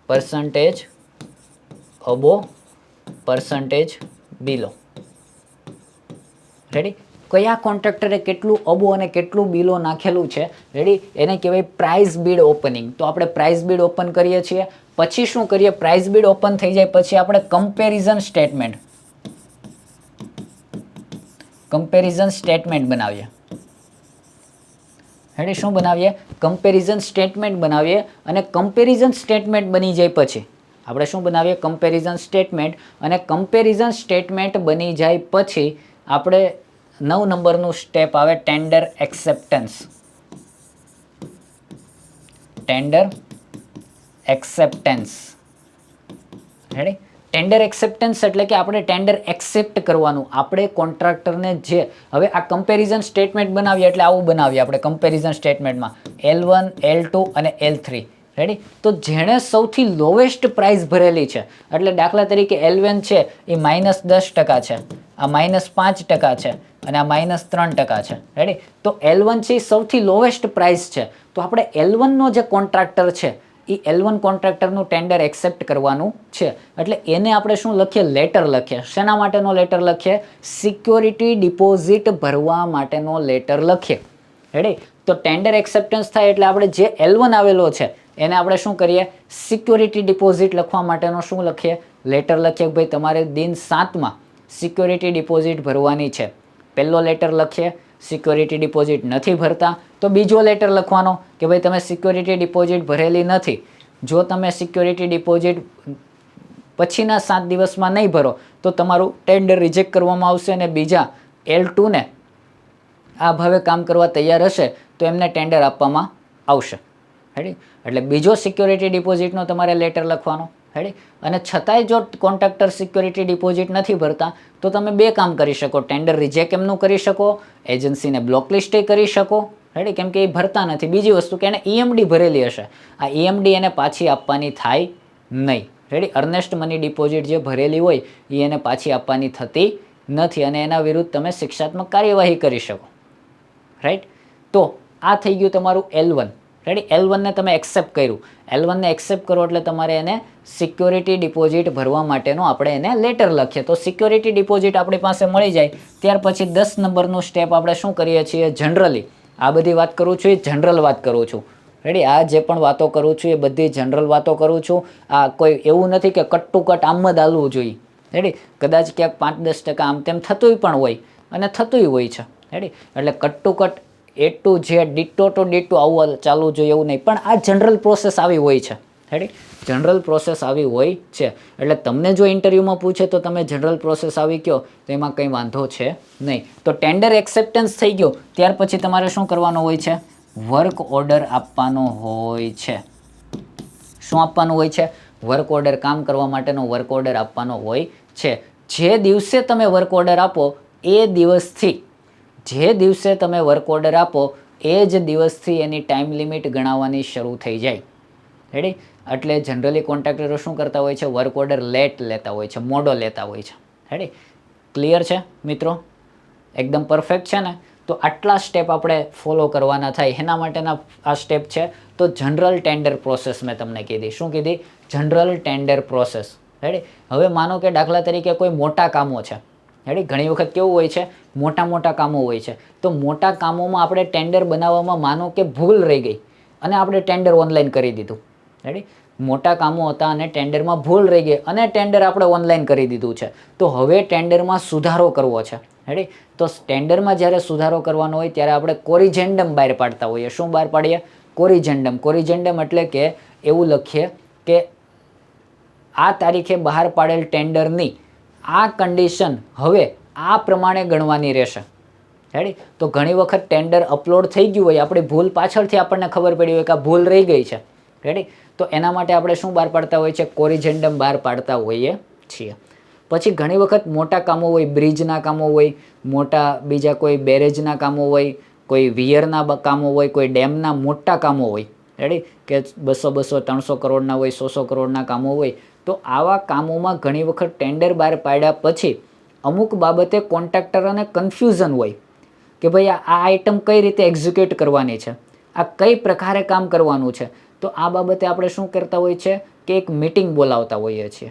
percentage above, percentage below. Ready, કયા કોન્ટ્રાક્ટરે કેટલું અબો અને કેટલું બિલો નાખેલું છે. રેડી, એને કહેવાય પ્રાઇસ બીડ ઓપનિંગ. તો આપણે પ્રાઇસ બીડ ઓપન કરીએ છીએ. પછી શું કરીએ, પ્રાઇસ બીડ ઓપન થઈ જાય પછી આપણે કમ્પેરિઝન સ્ટેટમેન્ટ બનાવીએ. રેડી, શું બનાવીએ, કમ્પેરિઝન સ્ટેટમેન્ટ બનાવીએ. અને કમ્પેરિઝન સ્ટેટમેન્ટ બની જાય પછી આપણે શું બનાવીએ, કમ્પેરિઝન સ્ટેટમેન્ટ. અને કમ્પેરિઝન સ્ટેટમેન્ટ બની જાય પછી આપણે 9 નંબરનું સ્ટેપ આવે tender acceptance. Tender acceptance. Ready, tender acceptance એટલે કે આપણે ટેન્ડર એક્સેપ્ટ કરવાનું. આપણે કોન્ટ્રાક્ટરને જે હવે આ કમ્પેરિઝન સ્ટેટમેન્ટ બનાવીએ એટલે આવું બનાવીએ આપણે કમ્પેરિઝન સ્ટેટમેન્ટમાં L1, L2 અને L3. રેડી, તો જેણે સૌથી લોવેસ્ટ પ્રાઇસ ભરેલી છે, એટલે દાખલા તરીકે L1 છે એ -10% છે, આ -5% છે અને આ -3% છે. રેડી, તો L1 છે એ સૌથી લોવેસ્ટ પ્રાઇસ છે. તો આપણે L1 નો જે કોન્ટ્રાક્ટર છે એ L1 કોન્ટ્રાક્ટરનું ટેન્ડર એક્સેપ્ટ કરવાનું છે. એટલે એને આપણે શું લખીએ, લેટર લખીએ. શેના માટેનો લેટર લખીએ, સિક્યોરિટી ડિપોઝિટ ભરવા માટેનો લેટર લખીએ. રેડી, તો ટેન્ડર એક્સેપ્ટન્સ થાય એટલે આપણે જે L1 આવેલો છે એને આપણે શું કરીએ, સિક્યોરિટી ડિપોઝિટ લખવા માટેનો શું લખીએ, લેટર લખીએ. ભાઈ તમારે દિન 7માં સિક્યોરિટી ડિપોઝિટ ભરવાની છે. પહેલો લેટર લખીએ, સિક્યોરિટી ડિપોઝિટ નથી ભરતા તો બીજો લેટર લખવાનો કે ભાઈ તમે સિક્યોરિટી ડિપોઝિટ ભરેલી નથી. જો તમે સિક્યોરિટી ડિપોઝિટ પછીના 7 દિવસમાં નહીં ભરો તો તમારું ટેન્ડર રિજેક્ટ કરવામાં આવશે. અને બીજા L2 ને આ ભાવે કામ કરવા તૈયાર હશે તો એમને ટેન્ડર આપવામાં આવશે. રેડી, એટલે બીજો સિક્યોરિટી ડિપોઝિટનો તમારે લેટર લખવાનો. રેડી, અને છતાંય જો કોન્ટ્રાક્ટર સિક્યોરિટી ડિપોઝિટ નથી ભરતા તો તમે 2 કામ કરી શકો, ટેન્ડર રિજેક્ટ એમનું કરી શકો, એજન્સીને બ્લોકલિસ્ટ કરી શકો. રેડી, કેમ કે એ ભરતા નથી. બીજી વસ્તુ કે એને EMD ભરેલી હશે, આ EMD એને પાછી આપવાની થાય નહીં. રેડી, અર્નેસ્ટ મની ડિપોઝિટ જે ભરેલી હોય એ એને પાછી આપવાની થતી નથી અને એના વિરુદ્ધ તમે શિક્ષાત્મક કાર્યવાહી કરી શકો. રાઈટ, તો આ થઈ ગયું તમારું L1. રેડી, L1 ને તમે એક્સેપ્ટ કર્યું. L1 ને એક્સેપ્ટ કરો એટલે તમારે એને સિક્યોરિટી ડિપોઝિટ ભરવા માટેનો આપણે એને લેટર લખીએ. તો સિક્યોરિટી ડિપોઝિટ આપણી પાસે મળી જાય ત્યાર પછી 10 નંબરનું સ્ટેપ આપણે શું કરીએ છીએ, જનરલી આ બધી વાત કરું છું એ જનરલ વાત કરું છું. રેડી, આ જે પણ વાતો કરું છું એ બધી જનરલ વાતો કરું છું. આ કોઈ એવું નથી કે કટ ટુ કટ આમ જ હાલવું જોઈએ. રેડી, કદાચ ક્યાંક 5-10% આમ તેમ થતું પણ હોય અને થતું હોય છે. રેડી, એટલે cut to cut A to Z, ditto to ditto આવું ચાલવું જોઈએ એવું નહીં, પણ આ જનરલ પ્રોસેસ આવી હોય છે. રેડી, જનરલ પ્રોસેસ આવી હોય છે. એટલે તમને જો ઇન્ટરવ્યૂમાં પૂછે તો તમે જનરલ પ્રોસેસ આવી કહો તો એમાં કંઈ વાંધો છે નહીં. તો ટેન્ડર એક્સેપ્ટન્સ થઈ ગયો ત્યાર પછી તમારે શું કરવાનું હોય છે, વર્ક ઓર્ડર આપવાનો હોય છે. શું આપવાનું હોય છે, વર્ક ઓર્ડર, કામ કરવા માટેનો વર્ક ઓર્ડર આપવાનો હોય છે. જે દિવસે તમે વર્ક ઓર્ડર આપો એ દિવસથી, જે દિવસે તમે વર્ક ઓર્ડર આપો એ જ દિવસથી એની ટાઈમ લિમિટ ગણાવવાની શરૂ થઈ જાય. રેડી, એટલે જનરલી કોન્ટ્રાક્ટરો શું કરતા હોય છે, વર્ક ઓર્ડર લેટ લેતા હોય છે, મોડો લેતા હોય છે. રેડી, ક્લિયર છે મિત્રો, એકદમ પરફેક્ટ છે ને. તો આટલા સ્ટેપ આપણે ફોલો કરવાના થાય, એના માટેના આ સ્ટેપ છે. તો જનરલ ટેન્ડર પ્રોસેસ મેં તમને કીધી. શું કીધી, જનરલ ટેન્ડર પ્રોસેસ. રેડી, હવે માનો કે દાખલા તરીકે કોઈ મોટા કામો છે. રેડી, ઘણી વખત કેવું હોય છે, મોટા કામો હોય છે. તો મોટા કામોમાં આપણે ટેન્ડર બનાવવામાં માનો કે ભૂલ રહી ગઈ અને આપણે ટેન્ડર ઓનલાઈન કરી દીધું. રેડી, મોટા કામો હતા અને ટેન્ડરમાં ભૂલ રહી ગઈ અને ટેન્ડર આપણે ઓનલાઈન કરી દીધું છે. તો હવે ટેન્ડરમાં સુધારો કરવો છે. રેડી, તો ટેન્ડરમાં જ્યારે સુધારો કરવાનો હોય ત્યારે આપણે કોરિજેન્ડમ બહાર પાડતા હોઈએ. શું બહાર પાડીએ, કોરિજેન્ડમ. કોરિજેન્ડમ એટલે કે એવું લખીએ કે આ તારીખે બહાર પાડેલ ટેન્ડરની આ કન્ડિશન હવે આ પ્રમાણે ગણવાની રહેશે. રેડી, તો ઘણી વખત ટેન્ડર અપલોડ થઈ ગયું હોય, આપણી ભૂલ પાછળથી આપણને ખબર પડી હોય કે આ ભૂલ રહી ગઈ છે. રેડી, તો એના માટે આપણે શું બહાર પાડતા હોઈએ છીએ, કોરિજેન્ડમ બહાર પાડતા હોઈએ છીએ. પછી ઘણી વખત મોટા કામો હોય, બ્રિજના કામો હોય, મોટા બીજા કોઈ બેરેજના કામો હોય, કોઈ વિયરના કામો હોય, કોઈ ડેમના મોટા કામો હોય. રેડી, કે 200 300 કરોડના હોય, 100 કરોડના કામો હોય. તો આવા કામોમાં ઘણી વખત ટેન્ડર બહાર પાડ્યા પછી અમુક બાબતે કોન્ટ્રાક્ટરોને કન્ફ્યુઝન હોય કે ભાઈ આ આઇટમ કઈ રીતે એક્ઝિક્યુટ કરવાની છે, આ કઈ પ્રકારે કામ કરવાનું છે. તો આ બાબતે આપણે શું કરતા હોય છે કે એક મીટિંગ બોલાવતા હોઈએ છીએ,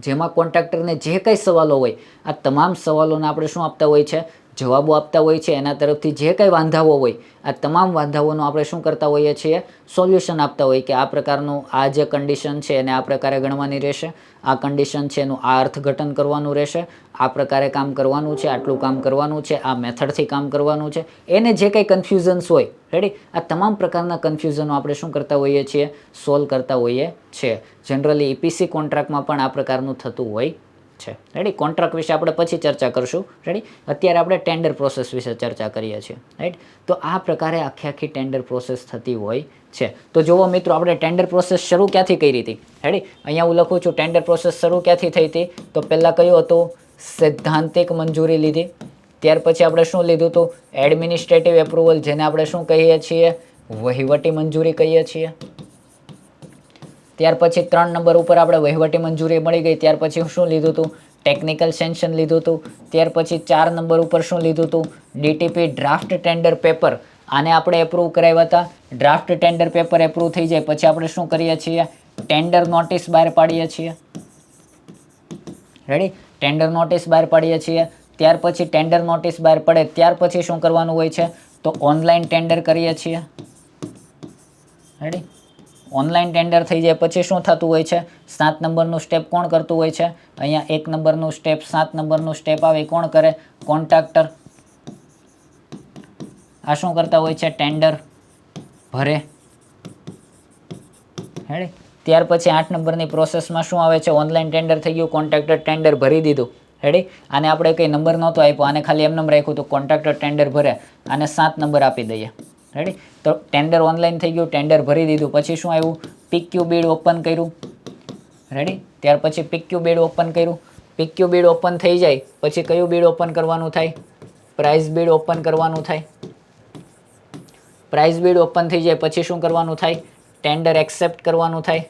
જેમાં કોન્ટ્રાક્ટરને જે કંઈ સવાલો હોય આ તમામ સવાલોને આપણે શું આપતા હોય છે, જવાબો આપતા હોય છે. એના તરફથી જે કંઈ વાંધાઓ હોય આ તમામ વાંધાઓનો આપણે શું કરતા હોઈએ છીએ, સોલ્યુશન આપતા હોય કે આ પ્રકારનું આ જે કન્ડિશન છે એને આ પ્રકારે ગણવાની રહેશે, આ કન્ડિશન છે એનું આ અર્થઘટન કરવાનું રહેશે, આ પ્રકારે કામ કરવાનું છે, આટલું કામ કરવાનું છે, આ મેથડથી કામ કરવાનું છે. એને જે કંઈ કન્ફ્યુઝન્સ હોય, રેડી, આ તમામ પ્રકારના કન્ફ્યુઝનો આપણે શું કરતા હોઈએ છીએ, સોલ્વ કરતા હોઈએ છીએ. જનરલી EPC કોન્ટ્રાક્ટમાં પણ આ પ્રકારનું થતું હોય છે. રેડી, કોન્ટ્રાક્ટ વિશે આપણે પછી ચર્ચા કરશું. રેડી, અત્યારે આપણે ટેન્ડર પ્રોસેસ વિશે ચર્ચા કરીએ છીએ. રાઈટ, તો આ પ્રકારે આખી ટેન્ડર પ્રોસેસ થતી હોય છે. તો જુઓ મિત્રો, આપણે ટેન્ડર પ્રોસેસ શરૂ ક્યાંથી કરી હતી. રેડી, અહીંયા હું લખું છું ટેન્ડર પ્રોસેસ શરૂ ક્યાંથી થઈ હતી. તો પહેલાં કયું હતું, સૈદ્ધાંતિક મંજૂરી લીધી. ત્યાર પછી આપણે શું લીધું હતું, એડમિનિસ્ટ્રેટિવ એપ્રુવલ, જેને આપણે શું કહીએ છીએ, વહીવટી મંજૂરી કહીએ છીએ. ત્યાર પછી 3 નંબર ઉપર આપણે વહીવટી મંજૂરી મળી ગઈ. ત્યાર પછી શું લીધું હતું, ટેકનિકલ સેન્શન લીધું હતું. ત્યાર પછી 4 નંબર ઉપર શું લીધું હતું, DTP ડ્રાફ્ટ ટેન્ડર પેપર. આને આપણે એપ્રૂવ કરાવ્યા હતા. ડ્રાફ્ટ ટેન્ડર પેપર એપ્રૂવ થઈ જાય પછી આપણે શું કરીએ છીએ, ટેન્ડર નોટિસ બહાર પાડીએ છીએ. રેડી, ટેન્ડર નોટિસ બહાર પાડીએ છીએ. ત્યાર પછી ટેન્ડર નોટિસ બહાર પડે ત્યાર પછી શું કરવાનું હોય છે, તો ઓનલાઈન ટેન્ડર કરીએ છીએ. રેડી, ઓનલાઈન ટેન્ડર થઈ જાય પછી શું થતું હોય છે, 7 નંબરનું સ્ટેપ કોણ કરતું હોય છે, અહીંયા 1 નંબરનું સ્ટેપ, 7 નંબરનું સ્ટેપ આવે કોણ કરે, કોન્ટ્રાક્ટર. આ શું કરતા હોય છે, ટેન્ડર ભરે. રેડી, ત્યાર પછી 8 નંબરની પ્રોસેસમાં શું આવે છે, ઓનલાઈન ટેન્ડર થઈ ગયું, કોન્ટ્રાક્ટર ટેન્ડર ભરી દીધું. રેડી, આને આપણે કંઈ નંબર નહોતો આપ્યો, આને ખાલી એમ નંબર રાખ્યું તો કોન્ટ્રાક્ટર ટેન્ડર ભરે, આને 7 નંબર આપી દઈએ. રેડી, તો ટેન્ડર ઓનલાઈન થઈ ગયું, ટેન્ડર ભરી દીધું. પછી શું આવ્યું, PQ બીડ ઓપન કર્યું. રેડી, ત્યાર પછી PQ બીડ ઓપન કર્યું. PQ બીડ ઓપન થઈ જાય પછી કયું બીડ ઓપન કરવાનું થાય, પ્રાઇસ બીડ ઓપન કરવાનું થાય. પ્રાઇસ બીડ ઓપન થઈ જાય પછી શું કરવાનું થાય, ટેન્ડર એક્સેપ્ટ કરવાનું થાય.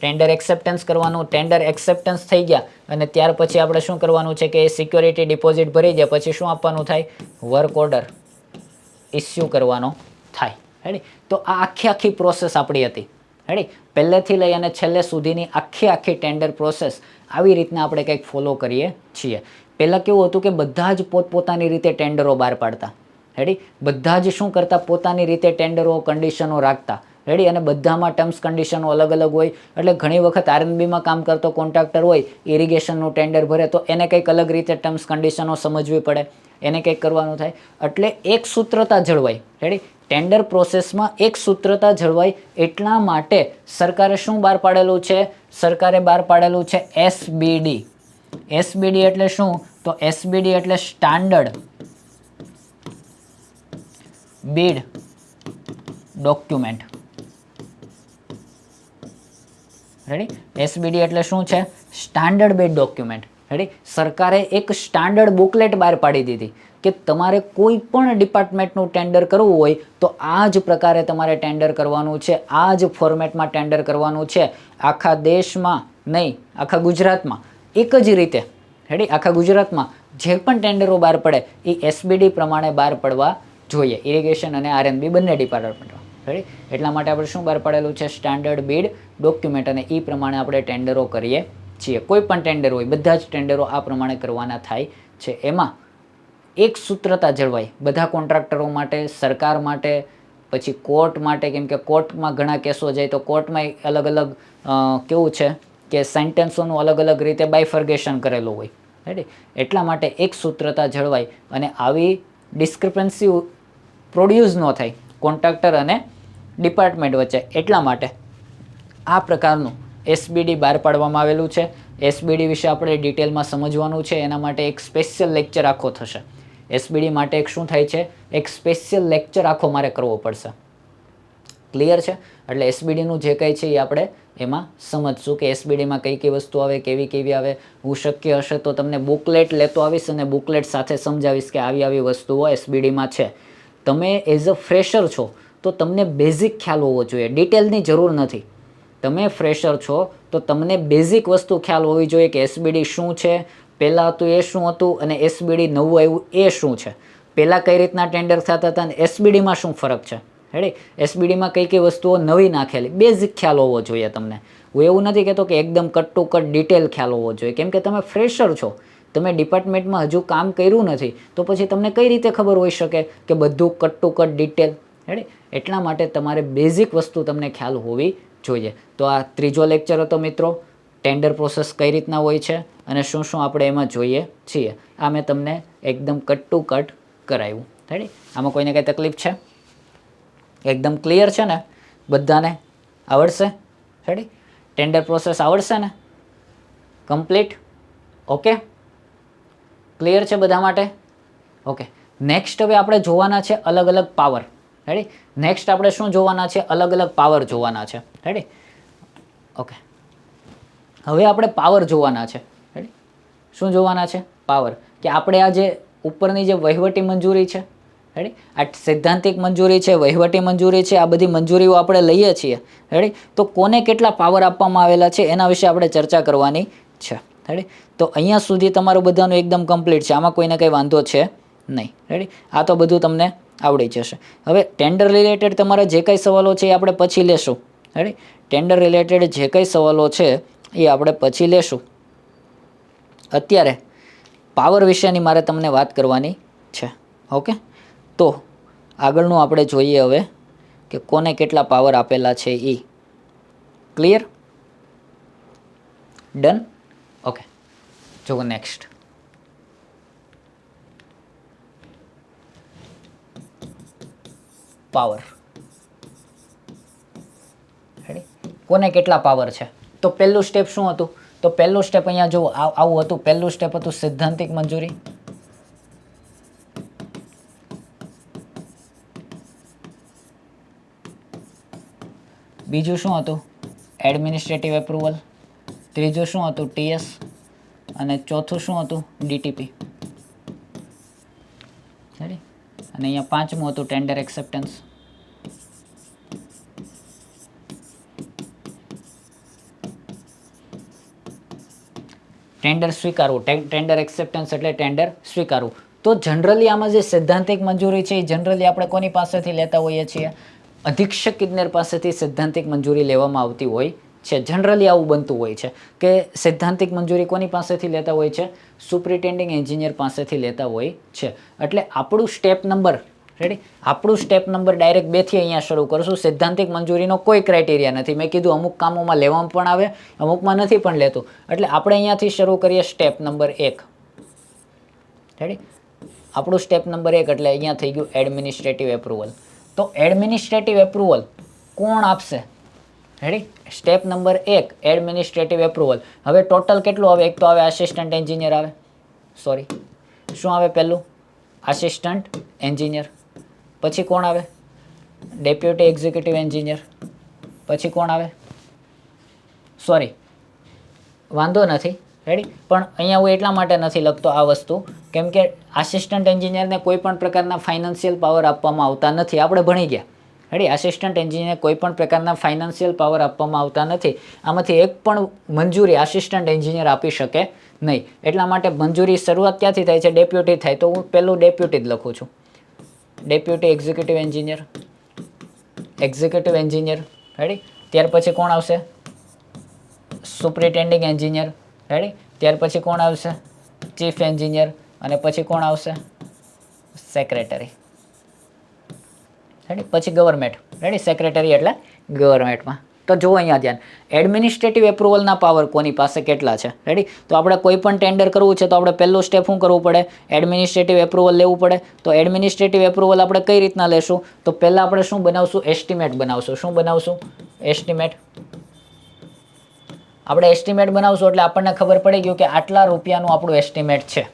ટેન્ડર એક્સેપ્ટન્સ કરવાનું. ટેન્ડર એક્સેપ્ટન્સ થઈ ગયા અને ત્યાર પછી આપણે શું કરવાનું છે કે સિક્યોરિટી ડિપોઝિટ ભરી જાય પછી શું આપવાનું થાય, વર્ક ઓર્ડર ઇસ્યુ કરવાનો થાય. રેડી, તો આ આખી પ્રોસેસ આપણી હતી. રેડી, પહેલેથી લઈ અને છેલ્લે સુધીની આખી ટેન્ડર પ્રોસેસ આવી રીતના આપણે કંઈક ફોલો કરીએ છીએ. પહેલાં કેવું હતું કે બધા જ પોતપોતાની રીતે ટેન્ડરો બહાર પાડતા. રેડી, બધા જ શું કરતા, પોતાની રીતે ટેન્ડરો કન્ડિશનો રાખતા. રેડી, અને બધામાં ટર્મ્સ કન્ડિશનો અલગ અલગ હોય. એટલે ઘણી વખત R&Bમાં કામ કરતો કોન્ટ્રાક્ટર હોય, ઇરિગેશનનું ટેન્ડર ભરે તો એને કંઈક અલગ રીતે ટર્મ્સ કન્ડિશનો સમજવી પડે, એને કંઈક કરવાનું થાય. એટલે એક સૂત્રતા જળવાય. રેડી, ટેન્ડર પ્રોસેસમાં એક સૂત્રતા જળવાય એટલા માટે સરકારે શું બહાર પાડેલું છે, સરકારે બહાર પાડેલું છે SBD. SBD એટલે શું, તો SBD એટલે standard bid document. Ready, SBD એટલે શું છે, સ્ટાન્ડર્ડ બીડ ડોક્યુમેન્ટ. રેડી, સરકારે એક સ્ટાન્ડર્ડ બુકલેટ બહાર પાડી દીધી કે તમારે કોઈ પણ ડિપાર્ટમેન્ટનું ટેન્ડર કરવું હોય તો આ જ પ્રકારે તમારે ટેન્ડર કરવાનું છે, આ જ ફોર્મેટમાં ટેન્ડર કરવાનું છે. આખા દેશમાં નહીં, આખા ગુજરાતમાં એક જ રીતે. રેડી, આખા ગુજરાતમાં જે પણ ટેન્ડરો બહાર પડે એ SBD પ્રમાણે બહાર પડવા જોઈએ, ઇરિગેશન અને R&B બંને ડિપાર્ટમેન્ટમાં. રેડી, એટલા માટે આપણે શું બહાર પાડેલું છે, સ્ટાન્ડર્ડ બીડ ડોક્યુમેન્ટ, અને એ પ્રમાણે આપણે ટેન્ડરો કરીએ છીએ. કોઈ પણ ટેન્ડર હોય બધા જ ટેન્ડરો આ પ્રમાણે કરવાના થાય છે. એમાં એક સૂત્રતા જળવાય બધા કોન્ટ્રાક્ટરો માટે, સરકાર માટે, પછી કોર્ટ માટે, કેમ કે કોર્ટમાં ઘણા કેસો જાય તો કોર્ટમાં અલગ અલગ કેવું છે કે સેન્ટેન્સોનું અલગ અલગ રીતે બાયફર્ગેશન કરેલું હોય. રાઈટ, એટલા માટે એક સૂત્રતા જળવાય અને આવી ડિસ્ક્રિપન્સી પ્રોડ્યુસ ન થાય કોન્ટ્રાક્ટર અને ડિપાર્ટમેન્ટ વચ્ચે. એટલા માટે આ પ્રકારનું SBD બહાર પાડવામાં આવેલું છે. SBD વિશે આપણે ડિટેલમાં સમજવાનું છે, એના માટે એક સ્પેશિયલ લેક્ચર આખો થશે. SBD માટે એક શું થાય છે, એક સ્પેશિયલ લેક્ચર આખો મારે કરવો પડશે. ક્લિયર છે? એટલે એસબીડીનું જે કંઈ છે એ આપણે એમાં સમજશું કે એસબીડીમાં કઈ કઈ વસ્તુ આવે, કેવી કેવી આવે. હું શક્ય હશે તો તમને બુકલેટ લેતો આવીશ અને બુકલેટ સાથે સમજાવીશ કે આવી આવી વસ્તુઓ એસબીડીમાં છે. તમે એઝ અ ફ્રેશર છો તો તમને બેઝિક ખ્યાલ હોવો જોઈએ, ડિટેલની જરૂર નથી. તમે ફ્રેશર છો તો તમને બેઝિક વસ્તુ ખ્યાલ હોવી જોઈએ કે એસબીડી શું છે, પહેલાં હતું એ શું હતું અને એસબીડી નવું આવ્યું એ શું છે, પહેલાં કઈ રીતના ટેન્ડર થતા હતા અને એસબીડીમાં શું ફરક છે. રેડી, એસબીડીમાં કઈ કઈ વસ્તુઓ નવી નાખેલી, બેઝિક ખ્યાલ હોવો જોઈએ તમને. હું એવું નથી કહેતો કે એકદમ કટ ટુ કટ ડિટેલ ખ્યાલ હોવો જોઈએ, કેમ કે તમે ફ્રેશર છો, તમે ડિપાર્ટમેન્ટમાં હજુ કામ કર્યું નથી, તો પછી તમને કઈ રીતે ખબર હોઈ શકે કે બધું cut to cut detail. Ready, એટલા માટે તમારે બેઝિક વસ્તુ તમને ખ્યાલ હોવી જોઈએ. તો આ ત્રીજો લેક્ચર હતો મિત્રો, ટેન્ડર પ્રોસેસ કઈ રીતના હોય છે અને શું શું આપણે એમાં જોઈએ છીએ. આ મેં તમને એકદમ કટ ટુ કટ કરાવ્યું. રેડી, આમાં કોઈને કંઈ તકલીફ છે? એકદમ ક્લિયર છે ને? બધાને આવડશે? રેડી, ટેન્ડર પ્રોસેસ આવડશે ને? કમ્પ્લીટ? ઓકે, ક્લિયર છે બધા માટે? ઓકે, નેક્સ્ટ હવે આપણે જોવાના છે અલગ અલગ પાવર. રેડી, નેક્સ્ટ આપણે શું જોવાના છે? અલગ અલગ પાવર જોવાના છે. રેડી, ઓકે, હવે આપણે પાવર જોવાના છે. રેડી, શું જોવાના છે? પાવર. કે આપણે આ જે ઉપરની જે વહીવટી મંજૂરી છે, રેડી, આ સૈદ્ધાંતિક મંજૂરી છે, વહીવટી મંજૂરી છે, આ બધી મંજૂરીઓ આપણે લઈએ છીએ. રેડી, તો કોને કેટલા પાવર આપવામાં આવેલા છે એના વિશે આપણે ચર્ચા કરવાની છે. રેડી, તો અહીંયા સુધી તમારું બધાનું એકદમ કમ્પ્લીટ છે, આમાં કોઈને કંઈ વાંધો છે નહીં. રેડી, આ તો બધું તમને આવડી જશે. હવે ટેન્ડર રિલેટેડ તમારા જે કંઈ સવાલો છે એ આપણે પછી લેશું. રેડી, ટેન્ડર રિલેટેડ જે કંઈ સવાલો છે એ આપણે પછી લેશું. અત્યારે પાવર વિશેની મારે તમને વાત કરવાની છે. ઓકે, તો આગળનું આપણે જોઈએ હવે કે કોને કેટલા પાવર આપેલા છે એ. ક્લિયર? ડન? ઓકે, જુઓ નેક્સ્ટ. પાવર. રેડી, કોને કેટલા પાવર છે? તો પહેલું સ્ટેપ શું હતું? તો પહેલું સ્ટેપ અહીંયા જુઓ, આવું હતું. પહેલું સ્ટેપ હતું સૈદ્ધાંતિક મંજૂરી. બીજું શું હતું? Administrative approval. ત્રીજું શું હતું? ટીએસ. અને ચોથું શું હતું? ડીટીપી. રેડી, અને અહીંયા પાંચમું હતું ટેન્ડર એક્સેપ્ટન્સ. ટેન્ડર સ્વીકારવું, ટેન્ડર એક્સેપ્ટન્સ એટલે ટેન્ડર સ્વીકારવું. તો જનરલી આમાં જે સૈદ્ધાંતિક મંજૂરી છે એ જનરલી આપણે કોની પાસેથી લેતા હોઈએ છીએ? અધિક્ષક ઇજનેર પાસેથી સૈદ્ધાંતિક મંજૂરી લેવામાં આવતી હોય છે. જનરલી આવું બનતું હોય છે કે સૈદ્ધાંતિક મંજૂરી કોની પાસેથી લેતા હોય છે? સુપ્રિન્ટેન્ડિંગ એન્જિનિયર પાસેથી લેતા હોય છે. એટલે આપણું સ્ટેપ નંબર, રેડી, આપણું સ્ટેપ નંબર ડાયરેક્ટ 2 થી અહીંયા શરૂ કરશું. સૈદ્ધાંતિક મંજૂરીનો કોઈ ક્રાઇટેરિયા નથી. મેં કીધું અમુક કામોમાં લેવામાં પણ આવે, અમુકમાં નથી પણ લેતું. એટલે આપણે અહીંયાથી શરૂ કરીએ સ્ટેપ નંબર 1. રેડી, આપણું સ્ટેપ નંબર 1 એટલે અહીંયા થઈ ગયું એડમિનિસ્ટ્રેટિવ એપ્રુવલ. તો એડમિનિસ્ટ્રેટિવ એપ્રુવલ કોણ આપશે? Ready, step number 1 administrative approval. હવે ટોટલ કેટલું આવે? એક તો આવે આસિસ્ટન્ટ એન્જિનિયર આવે, સોરી શું આવે? પહેલું આસિસ્ટન્ટ એન્જિનિયર. પછી કોણ આવે? Deputy executive engineer. પછી કોણ આવે? સોરી, વાંધો નથી. રેડી, પણ અહીંયા હું એટલા માટે નથી લખતો આ વસ્તુ, કેમ કે આસિસ્ટન્ટ એન્જિનિયરને કોઈ પણ પ્રકારના ફાઇનાન્શિયલ પાવર આપવામાં આવતા નથી. આપણે ભણી ગયા. રેડી, આસિસ્ટન્ટ એન્જિનિયર કોઈ પણ પ્રકારના ફાઇનાન્શિયલ પાવર આપવામાં આવતા નથી. આમાંથી એક પણ મંજૂરી આસિસ્ટન્ટ એન્જિનિયર આપી શકે નહીં. એટલા માટે મંજૂરી શરૂઆત ક્યાંથી થાય છે? ડેપ્યુટી થાય. તો હું પહેલું ડેપ્યુટી જ લખું છું. Deputy executive engineer, executive engineer. Ready, ત્યાર પછી કોણ આવશે? Superintending engineer. રેડી, ત્યાર પછી કોણ આવશે? Chief engineer. અને પછી કોણ આવશે? સેક્રેટરી. રેડી, પછી ગવર્મેન્ટ. રેડી, સેક્રેટરી એટલે ગવર્મેન્ટમાં. તો જુઓ અહીંયા ધ્યાન, એડમિનિસ્ટ્રેટિવ એપ્રુવલના પાવર કોની પાસે કેટલા છે? રેડી, તો આપણે કોઈ પણ ટેન્ડર કરવું છે તો આપણે પહેલું સ્ટેપ શું કરવું પડે? એડમિનિસ્ટ્રેટિવ એપ્રુવલ લેવું પડે. તો એડમિનિસ્ટ્રેટિવ એપ્રુવલ આપણે કઈ રીતના લેશું? તો પહેલાં આપણે શું બનાવશું? એસ્ટિમેટ બનાવશું. શું બનાવશું? એસ્ટિમેટ. આપણે એસ્ટિમેટ બનાવશું એટલે આપણને ખબર પડી ગયું કે આટલા રૂપિયાનું આપણું એસ્ટિમેટ છે.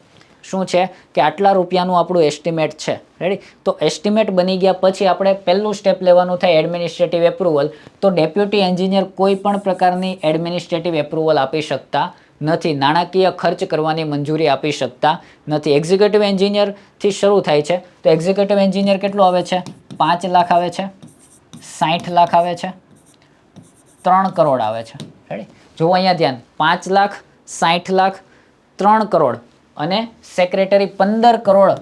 શું છે કે આટલા રૂપિયાનું આપણું એસ્ટિમેટ છે. રેડી. તો એસ્ટિમેટ બની ગયા પછી આપણે પહેલું સ્ટેપ લેવાનું થાય એડમિનિસ્ટ્રેટિવ એપ્રુવલ. તો ડેપ્યુટી એન્જિનિયર કોઈ પણ પ્રકારની એડમિનિસ્ટ્રેટિવ એપ્રુવલ આપી શકતા નથી, નાણાકીય ખર્ચ કરવાની મંજૂરી આપી શકતા નથી. એક્ઝિક્યુટિવ એન્જિનિયરથી શરૂ થાય છે. તો એક્ઝિક્યુટિવ એન્જિનિયર કેટલું આવે છે? 5 લાખ આવે છે, 60 લાખ આવે છે, 3 કરોડ આવે છે. રેડી. જુઓ અહીંયા ધ્યાન, 5 લાખ, 60 લાખ, 3 કરોડ અને સેક્રેટરી 15 કરોડ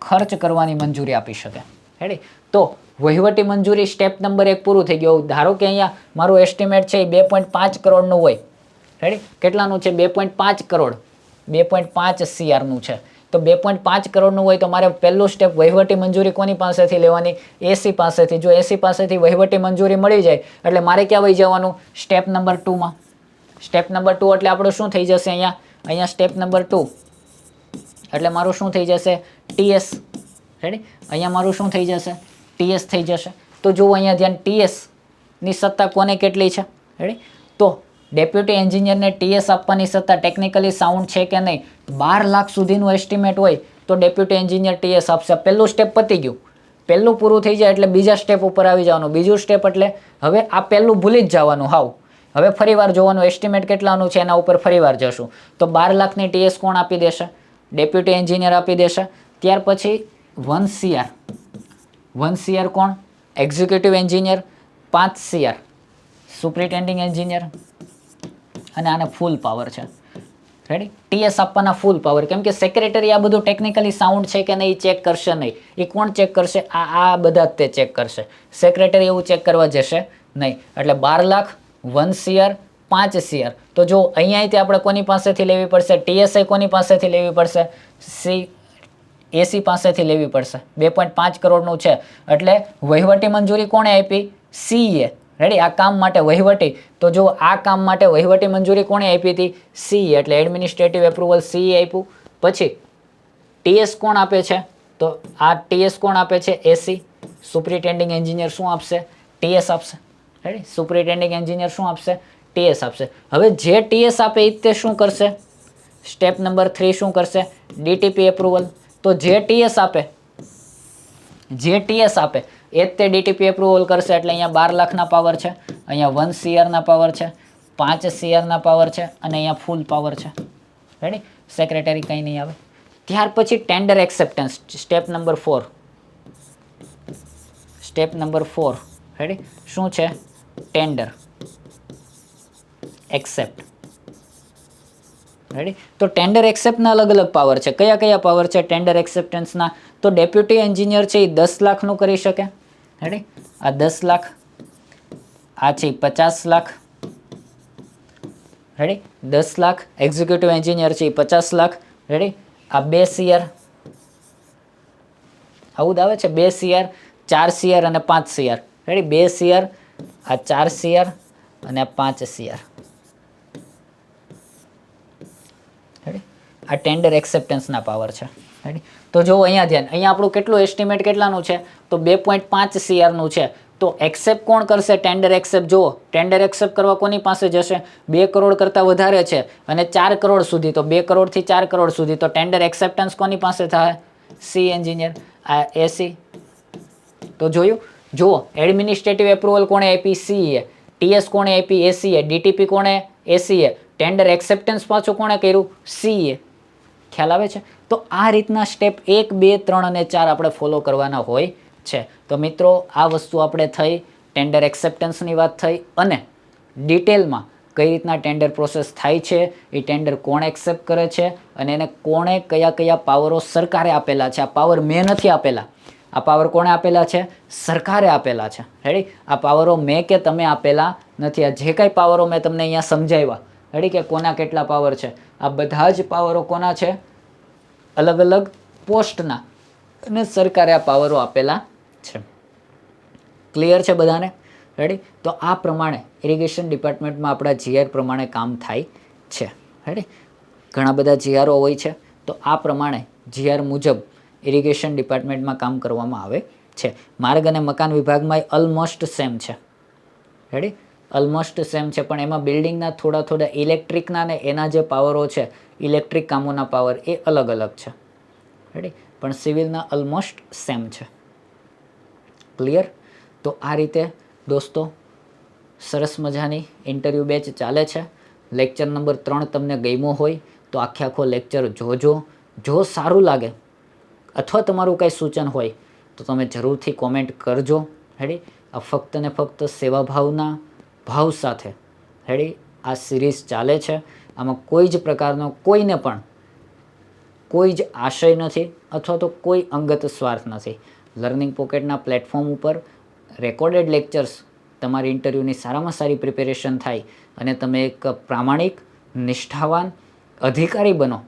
ખર્ચ કરવાની મંજૂરી આપી શકે. રેડી. તો વહીવટી મંજૂરી સ્ટેપ નંબર 1 પૂરું થઈ ગયું. ધારો કે અહીંયા મારું એસ્ટિમેટ છે એ 2.5 કરોડનું હોય. રેડી. કેટલાનું છે? 2.5 કરોડ, 2.5 CRનું છે. તો 2.5 કરોડનું હોય તો મારે પહેલું સ્ટેપ વહીવટી મંજૂરી કોની પાસેથી લેવાની? એસી પાસેથી. જો એસી પાસેથી વહીવટી મંજૂરી મળી જાય એટલે મારે ક્યાં વહી જવાનું? સ્ટેપ નંબર 2માં. સ્ટેપ નંબર 2 એટલે આપણું શું થઈ જશે? અહીંયા સ્ટેપ નંબર 2 એટલે મારું શું થઈ જશે? TS. રેડી. અહીંયા મારું શું થઈ જશે? TS થઈ જશે. તો જુઓ અહીંયા ધ્યાન, TSની સત્તા કોને કેટલી છે? રેડી. તો ડેપ્યુટી એન્જિનિયરને TS આપવાની સત્તા ટેકનિકલી સાઉન્ડ છે કે નહીં? 12 લાખ સુધીનું એસ્ટિમેટ હોય તો ડેપ્યુટી એન્જિનિયર TS આપશે. પહેલું સ્ટેપ પતી ગયું. પહેલું પૂરું થઈ જાય એટલે બીજા સ્ટેપ ઉપર આવી જવાનું. બીજું સ્ટેપ એટલે હવે આ પહેલું ભૂલી જ જવાનું હાવ. હવે ફરીવાર જોવાનું એસ્ટિમેટ કેટલાનું છે એના ઉપર ફરીવાર જશું. તો 12 લાખની TS કોણ આપી દેશે? ડેપ્યુટી એન્જિનિયર આપી દેશે. ત્યાર પછી 1 CR. 1 CR કોણ? Executive engineer. 5 CR superintending engineer. અને આને ફૂલ પાવર છે. રેડી. TS આપવાના ફૂલ પાવર. કેમ કે સેક્રેટરી આ બધું ટેકનિકલી સાઉન્ડ છે કે નહીં ચેક કરશે નહીં. એ કોણ ચેક કરશે? આ બધા જ તે ચેક કરશે. સેક્રેટરી એવું ચેક કરવા જશે નહીં. એટલે 12 લાખ, 1 CR, 5 CR. તો જો અહીંયાથી આપણે કોની પાસેથી લેવી પડશે? TS કોની પાસેથી લેવી પડશે? એસી પાસેથી લેવી પડશે. 2.5 કરોડનું છે એટલે વહીવટી મંજૂરી કોણે આપી? CA. રેડી. આ કામ માટે વહીવટી. તો જો આ કામ માટે વહીવટી મંજૂરી કોણે આપી હતી? CA. એટલે એડમિનિસ્ટ્રેટિવ એપ્રુવલ CA આપ્યું. પછી TS કોણ આપે છે? તો આ TS કોણ આપે છે? એસી. સુપ્રિન્ટેન્ડિંગ એન્જિનિયર શું આપશે? TS આપશે. રેડી. સુપ્રિન્ટેન્ડિંગ એન્જિનિયર શું આપશે? TS આપશે. હવે જે TS આપે એ તે શું કરશે? સ્ટેપ નંબર 3 શું કરશે? DTP approval. તો જે TS આપે એ જ તે DTP એપ્રુવલ કરશે. એટલે અહીંયા 12 લાખના પાવર છે, અહીંયા 1 CRના પાવર છે, 5 CRના પાવર છે અને અહીંયા ફૂલ પાવર છે. રેડી. સેક્રેટરી કંઈ નહીં આવે. ત્યાર પછી tender acceptance. Step number 4. Step number 4. Ready. શું છે? Tender accept. રેડી. તો ટેન્ડર એક્સેપ્ટના અલગ અલગ પાવર છે. કયા કયા પાવર છે ટેન્ડર એક્સેપ્ટન્સના? તો ડેપ્યુટી એન્જિનિયર છે એ 10 લાખનું કરી શકે. રેડી. આ 10 લાખ, આ છે 50 lakh. Ready. 10 lakh. Executive engineer છે એ 50 લાખ. રેડી. આ 2 CR આવું જ આવે છે. 2 CR, 4 CR અને 5 CR. રેડી. 2 CR, આ 4 CR અને આ 5 CR. રેડી. આ ટેન્ડર એક્સેપ્ટન્સના પાવર છે. રેડી. તો જો અહીંયા ધ્યાન, અહીંયા આપણું કેટલું એસ્ટિમેટ કેટલાનું છે? તો 2.5 CRનું છે. તો એક્સેપ્ટ કોણ કરશે? Tender accept. જુઓ, ટેન્ડર એક્સેપ્ટ કરવા કોની પાસે જશે? 2 કરોડ કરતાં વધારે છે અને 4 કરોડ સુધી. તો 2 કરોડથી 4 કરોડ સુધી. તો ટેન્ડર એક્સેપ્ટન્સ કોની પાસે થાય? C engineer. આ એસી. તો જોયું. જુઓ, એડમિનિસ્ટ્રેટિવ એપ્રુવલ કોણે આપી? CA. TS કોણે આપી? ACA. DTP કોણે? ACA. ટેન્ડર એક્સેપ્ટન્સ પાછું કોણે કર્યું? CA. ખ્યાલ આવે છે? તો આ રીતના સ્ટેપ 1, 2, 3 અને 4 આપણે ફોલો કરવાના હોય છે. તો મિત્રો, આ વસ્તુ આપણે થઈ, ટેન્ડર એક્સેપ્ટન્સની વાત થઈ અને ડિટેલમાં કઈ રીતના ટેન્ડર પ્રોસેસ થાય છે, એ ટેન્ડર કોણ એક્સેપ્ટ કરે છે અને એને કોણે કયા કયા પાવરો સરકારે આપેલા છે. આ પાવર મેં નથી આપેલા. આ પાવર કોણે આપેલા છે? સરકારે આપેલા છે. રેડી. આ પાવરો મેં કે તમે આપેલા નથી. આ જે કાંઈ પાવરો મેં તમને અહીંયા સમજાવ્યા, રેડી, કે કોના કેટલા પાવર છે, આ બધા જ પાવરો કોના છે? અલગ અલગ પોસ્ટના અને સરકારે આ પાવરો આપેલા છે. ક્લિયર છે બધાને? રેડી. તો આ પ્રમાણે ઇરિગેશન ડિપાર્ટમેન્ટમાં આપણા GR પ્રમાણે કામ થાય છે. રેડી. ઘણા બધા GRઓ હોય છે. તો આ પ્રમાણે GR મુજબ ઇરિગેશન ડિપાર્ટમેન્ટમાં કામ કરવામાં આવે છે. માર્ગ અને મકાન વિભાગમાં ઓલમોસ્ટ સેમ છે. રેડી. ઓલમોસ્ટ સેમ છે, પણ એમાં બિલ્ડિંગના થોડા ઇલેક્ટ્રિકના ને એના જે પાવરો છે, ઇલેક્ટ્રિક કામોના પાવર એ અલગ અલગ છે. રેડી, પણ સિવિલના ઓલમોસ્ટ સેમ છે. ક્લિયર? તો આ રીતે દોસ્તો સરસ મજાની ઇન્ટરવ્યૂ બેચ ચાલે છે. લેક્ચર નંબર 3 તમને ગમ્યો હોય તો આખો લેક્ચર જોજો. જો સારું લાગે અથવા તમારું કાંઈ સૂચન હોય તો તમે જરૂરથી કોમેન્ટ કરજો. રેડી, આ ફક્ત ને ફક્ત સેવાભાવના ભાવ સાથે રેડી આ સિરીઝ ચાલે છે. આમાં કોઈ જ પ્રકારનો કોઈને પણ કોઈ જ આશય નથી અથવા તો કોઈ અંગત સ્વાર્થ નથી. લર્નિંગ પોકેટના પ્લેટફોર્મ ઉપર રેકોર્ડેડ લેક્ચર્સ તમારી ઇન્ટરવ્યૂની સારામાં સારી પ્રિપેરેશન થાય અને તમે એક પ્રામાણિક, નિષ્ઠાવાન અધિકારી બનો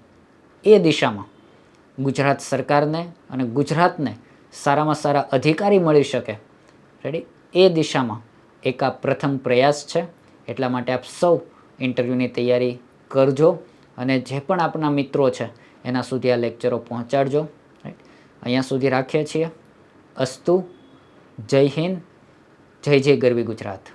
એ દિશામાં ગુજરાત સરકારને અને ગુજરાતને સારામાં સારા અધિકારી મળી શકે. રેડી, એ દિશામાં એક આ પ્રથમ પ્રયાસ છે. એટલા માટે આપ સૌ ઇન્ટરવ્યૂની તૈયારી કરજો અને જે પણ આપણા મિત્રો છે એના સુધી આ લેક્ચરો પહોંચાડજો. રાઈટ, અહીંયા સુધી રાખીએ છીએ. અસ્તુ. જય હિન્દ, જય જય ગરવી ગુજરાત.